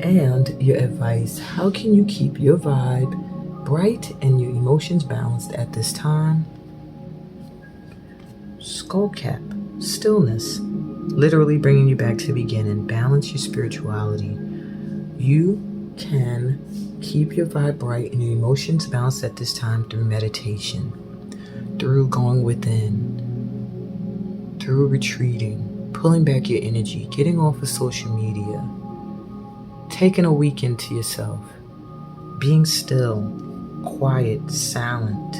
And your advice: how can you keep your vibe bright and your emotions balanced at this time? Skull cap, stillness, literally bringing you back to the beginning. Balance your spirituality. You can keep your vibe bright and your emotions balanced at this time through meditation, through going within, through retreating, pulling back your energy, getting off of social media, taking a weekend to yourself, being still, quiet, silent,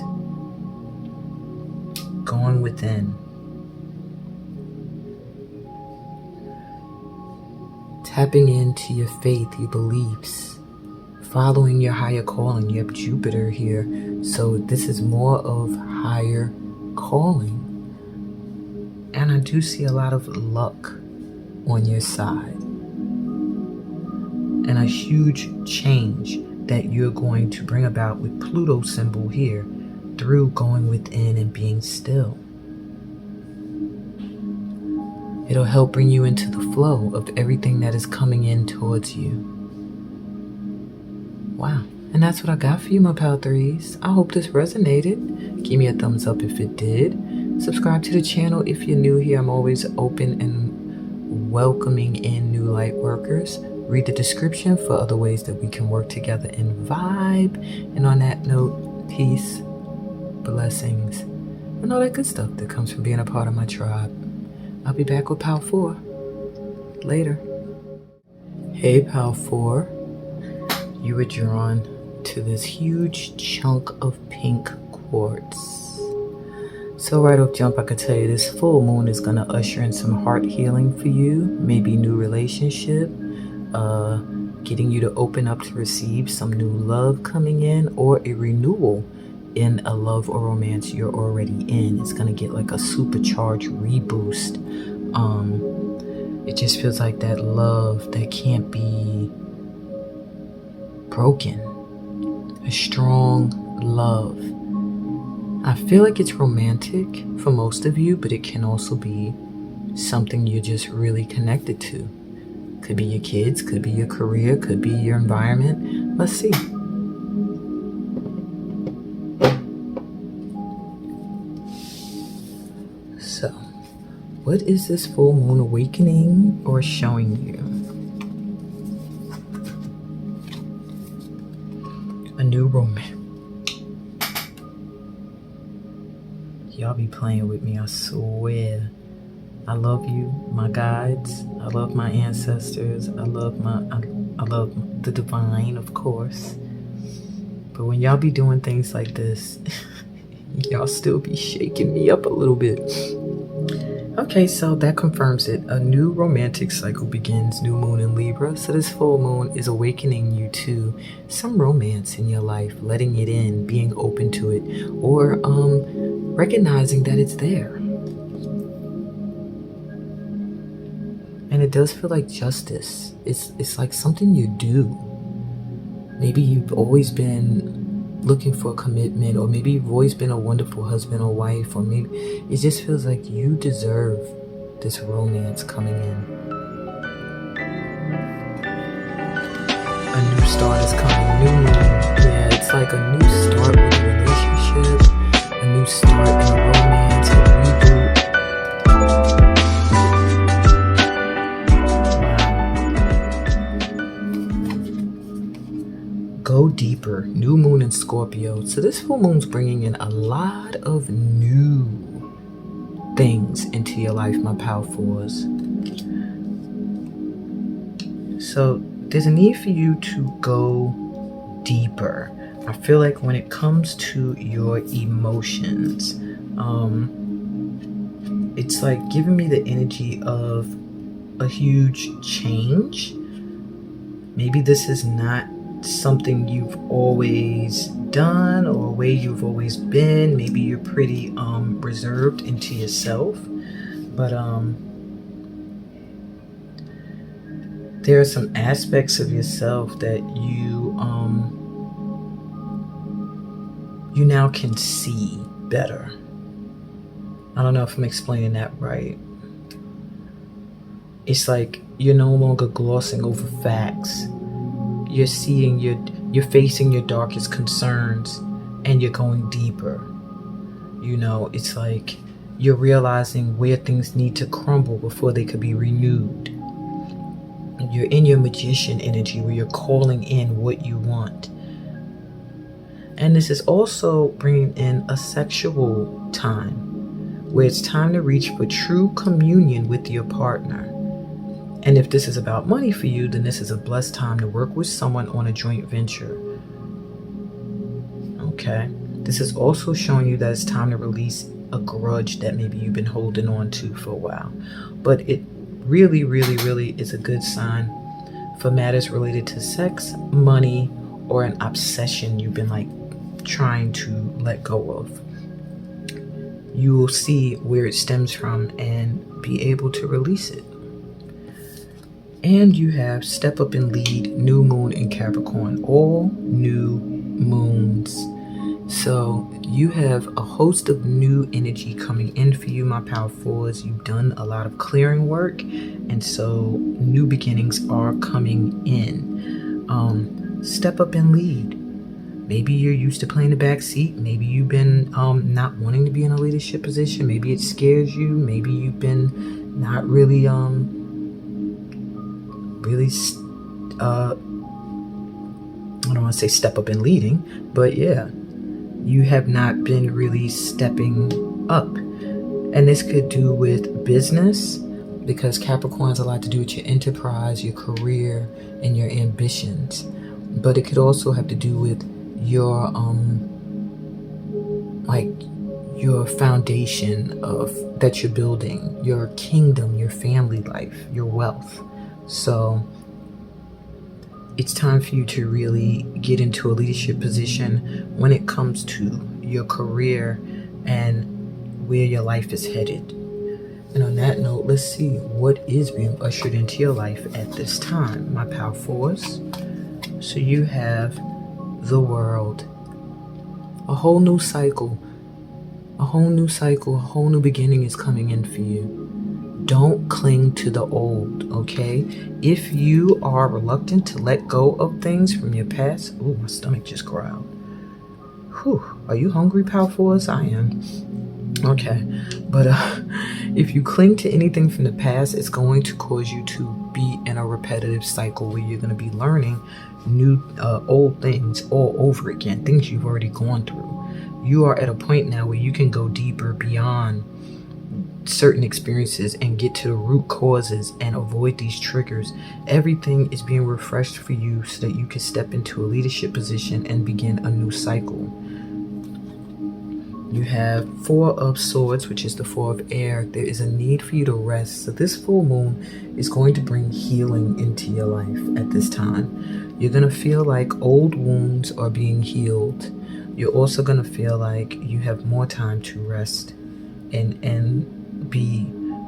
going within. Tapping into your faith, your beliefs, following your higher calling. You have Jupiter here, so this is more of higher calling. And I do see a lot of luck on your side. And a huge change that you're going to bring about with Pluto symbol here through going within and being still. It'll help bring you into the flow of everything that is coming in towards you. Wow. And that's what I got for you, my Pal 3s. I hope this resonated. Give me a thumbs up if it did. Subscribe to the channel if you're new here. I'm always open and welcoming in new light workers. Read the description for other ways that we can work together and vibe. And on that note, peace, blessings, and all that good stuff that comes from being a part of my tribe. I'll be back with Pal 4. Later. Hey, Pal 4. You were drawn to this huge chunk of pink quartz. So right off jump, I could tell you this full moon is going to usher in some heart healing for you. Maybe new relationship. Getting you to open up to receive some new love coming in, or a renewal in a love or romance you're already in. It's gonna get like a supercharged reboost. It just feels like that love that can't be broken. A strong love. I feel like it's romantic for most of you, but it can also be something you're just really connected to. Could be your kids, could be your career, could be your environment. Let's see. So, what is this full moon awakening or showing you? A new romance. Y'all be playing with me, I swear. I love you, my guides. I love my ancestors. I love the divine, of course. But when y'all be doing things like this, y'all still be shaking me up a little bit. Okay, so that confirms it. A new romantic cycle begins, new moon in Libra. So this full moon is awakening you to some romance in your life, letting it in, being open to it, or recognizing that it's there. And it does feel like justice. It's like something you do. Maybe you've always been looking for a commitment, or maybe you've always been a wonderful husband or wife, or maybe it just feels like you deserve this romance coming in. A new start is coming. New moon. Yeah, it's like a new start with a relationship, a new start in a romance, a reboot. Go deeper. New moon in Scorpio. So this full moon's bringing in a lot of new things into your life, my Pal 4s. So there's a need for you to go deeper. I feel like when it comes to your emotions, it's like giving me the energy of a huge change. Maybe this is not something you've always done or a way you've always been. Maybe you're pretty reserved into yourself, but there are some aspects of yourself that you now can see better. I don't know if I'm explaining that right. It's like you're no longer glossing over facts. You're seeing you're facing your darkest concerns and you're going deeper. You know, it's like you're realizing where things need to crumble before they could be renewed. You're in your magician energy where you're calling in what you want. And this is also bringing in a sexual time where it's time to reach for true communion with your partner. And if this is about money for you, then this is a blessed time to work with someone on a joint venture. Okay. This is also showing you that it's time to release a grudge that maybe you've been holding on to for a while. But it really, really, really is a good sign for matters related to sex, money, or an obsession you've been like trying to let go of. You will see where it stems from and be able to release it. And you have step up and lead, new moon in Capricorn, all new moons. So you have a host of new energy coming in for you, my power fours. You've done a lot of clearing work, and so new beginnings are coming in. Step up and lead. Maybe you're used to playing the back seat. Maybe you've been not wanting to be in a leadership position. Maybe it scares you. Maybe you've been not really I don't want to say step up and leading, but yeah, you have not been really stepping up. And this could do with business, because Capricorn has a lot to do with your enterprise, your career, and your ambitions. But it could also have to do with your your foundation that you're building, your kingdom, your family life, your wealth. So it's time for you to really get into a leadership position when it comes to your career and where your life is headed. And on that note, let's see what is being ushered into your life at this time, my power fours. So you have the World, a whole new cycle, a whole new beginning is coming in for you. Don't cling to the old, okay? If you are reluctant to let go of things from your past, ooh, my stomach just growled. Whew, are you hungry, power fours? I am. Okay, but if you cling to anything from the past, it's going to cause you to be in a repetitive cycle where you're going to be learning new, old things all over again, things you've already gone through. You are at a point now where you can go deeper beyond certain experiences and get to the root causes and avoid these triggers. Everything is being refreshed for you so that you can step into a leadership position and begin a new cycle. You have Four of Swords, which is the Four of Air. There is a need for you to rest. So this full moon is going to bring healing into your life at this time. You're going to feel like old wounds are being healed. You're also going to feel like you have more time to rest and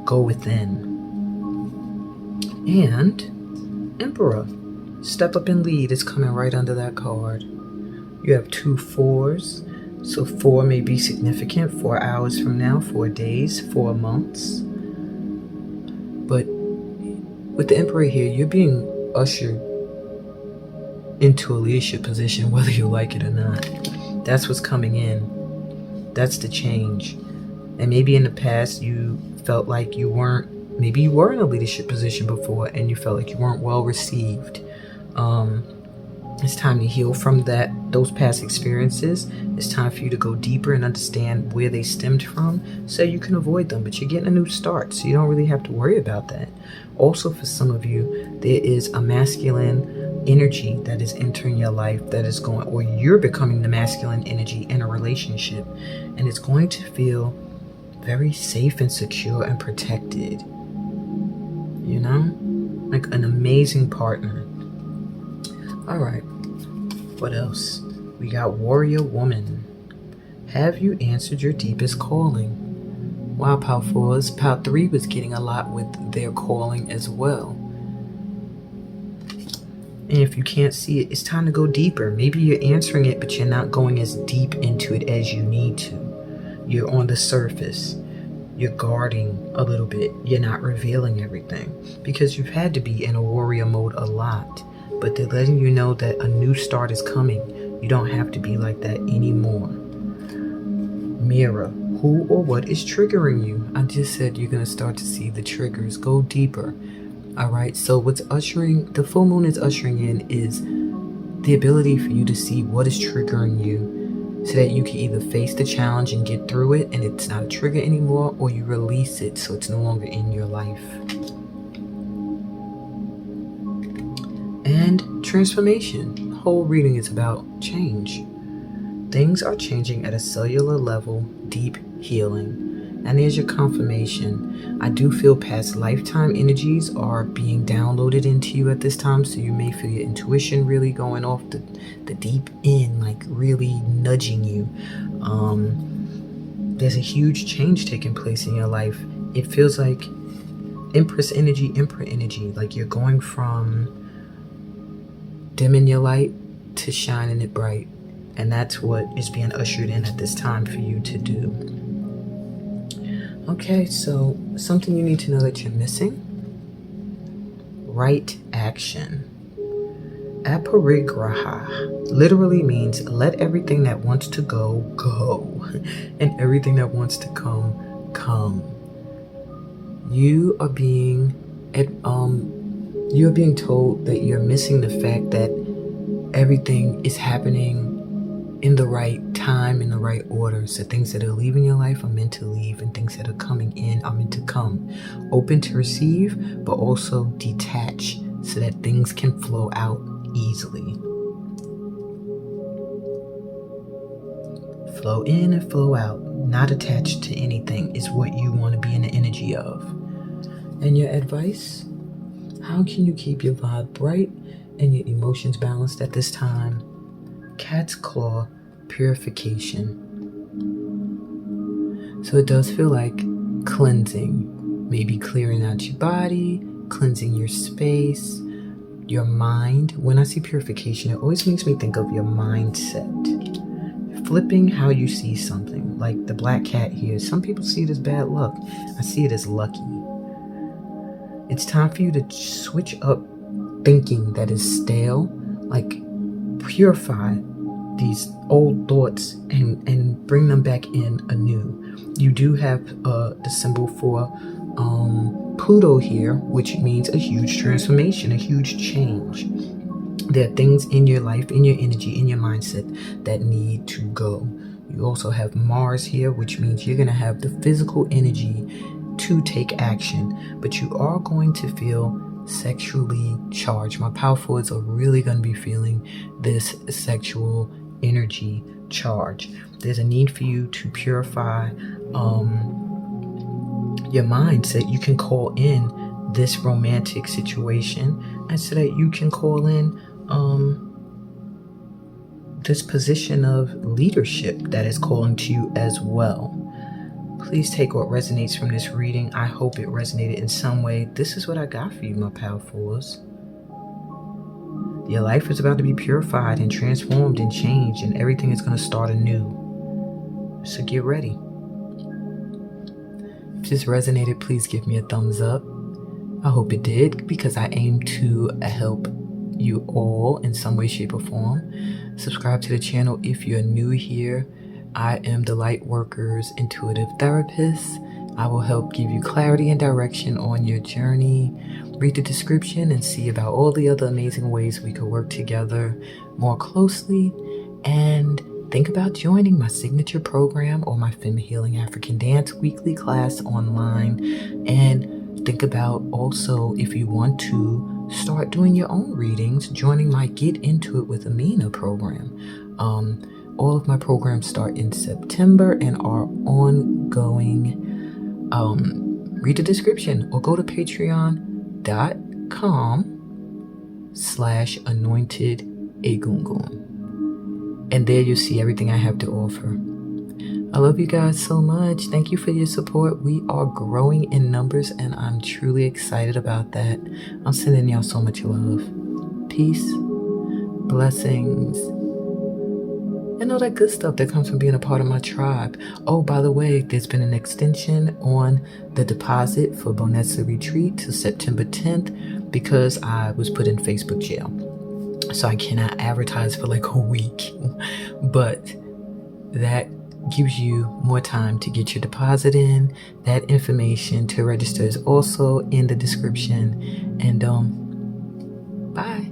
go within. And Emperor, step up and lead is coming right under that card. You have 2 4s. So 4 may be significant, 4 hours from now, 4 days, 4 months. But with the Emperor here, you're being ushered into a leadership position, whether you like it or not. That's what's coming in. That's the change. And maybe in the past you felt like you were in a leadership position before and you felt like you weren't well received. It's time to heal from those past experiences. It's time for you to go deeper and understand where they stemmed from so you can avoid them. But you're getting a new start, so you don't really have to worry about that. Also, for some of you, there is a masculine energy that is entering your life that is going, or you're becoming the masculine energy in a relationship, and it's going to feel very safe and secure and protected. You know? Like an amazing partner. All right. What else? We got Warrior Woman. Have you answered your deepest calling? Wow, Pal 4s. Pal 3 was getting a lot with their calling as well. And if you can't see it, it's time to go deeper. Maybe you're answering it, but you're not going as deep into it as you need to. You're on the surface. You're guarding a little bit. You're not revealing everything because you've had to be in a warrior mode a lot. But they're letting you know that a new start is coming. You don't have to be like that anymore. Mirror, who or what is triggering you? I just said you're going to start to see the triggers. Go deeper. All right. So what's the full moon is ushering in is the ability for you to see what is triggering you so that you can either face the challenge and get through it and it's not a trigger anymore, or you release it so it's no longer in your life. And transformation. The whole reading is about change. Things are changing at a cellular level, deep healing. And there's your confirmation. I do feel past lifetime energies are being downloaded into you at this time, so you may feel your intuition really going off the deep end, like really nudging you. There's a huge change taking place in your life. It feels like Empress energy, like you're going from dimming your light to shining it bright. And that's what is being ushered in at this time for you to do. Okay, so something you need to know that you're missing. Right action. Aparigraha literally means let everything that wants to go, go. And everything that wants to come, come. You are being told that you're missing the fact that everything is happening in the right time, in the right order. So things that are leaving your life are meant to leave, and things that are coming in are meant to come. Open to receive, but also detach so that things can flow out easily. Flow in and flow out, not attached to anything, is what you want to be in the energy of. And your advice? How can you keep your vibe bright and your emotions balanced at this time? Cat's claw, purification. So it does feel like cleansing, maybe clearing out your body, cleansing your space, your mind. When I see purification, it always makes me think of your mindset. Flipping how you see something, like the black cat here. Some people see it as bad luck. I see it as lucky. It's time for you to switch up thinking that is stale, like purify these old thoughts and bring them back in anew. You do have the symbol for Pluto here, which means a huge transformation, a huge change. There are things in your life, in your energy, in your mindset that need to go. You also have Mars here, which means you're going to have the physical energy to take action, but you are going to feel sexually charged. My powerfuls are really going to be feeling this sexual energy charge. There's a need for you to purify your mind so that you can call in this romantic situation, and so that you can call in this position of leadership that is calling to you as well. Please take what resonates from this reading. I hope it resonated in some way. This is what I got for you, my powerfuls. Your life is about to be purified and transformed and changed, and everything is going to start anew. So get ready. If this resonated, please give me a thumbs up. I hope it did, because I aim to help you all in some way, shape, or form. Subscribe to the channel if you're new here. I am the Lightworker's intuitive therapist. I will help give you clarity and direction on your journey. Read the description and see about all the other amazing ways we could work together more closely. And think about joining my signature program or my Femme Healing African Dance weekly class online. And think about also, if you want to start doing your own readings, joining my Get Into It with Amina program. All of my programs start in September and are ongoing. Read the description or go to patreon.com/anointedegungun. And there you'll see everything I have to offer. I love you guys so much. Thank you for your support. We are growing in numbers and I'm truly excited about that. I'm sending y'all so much love. Peace, blessings, and all that good stuff that comes from being a part of my tribe. Oh, by the way, there's been an extension on the deposit for Bonessa Retreat to September 10th because I was put in Facebook jail. So I cannot advertise for like a week, but that gives you more time to get your deposit in. That information to register is also in the description. And bye.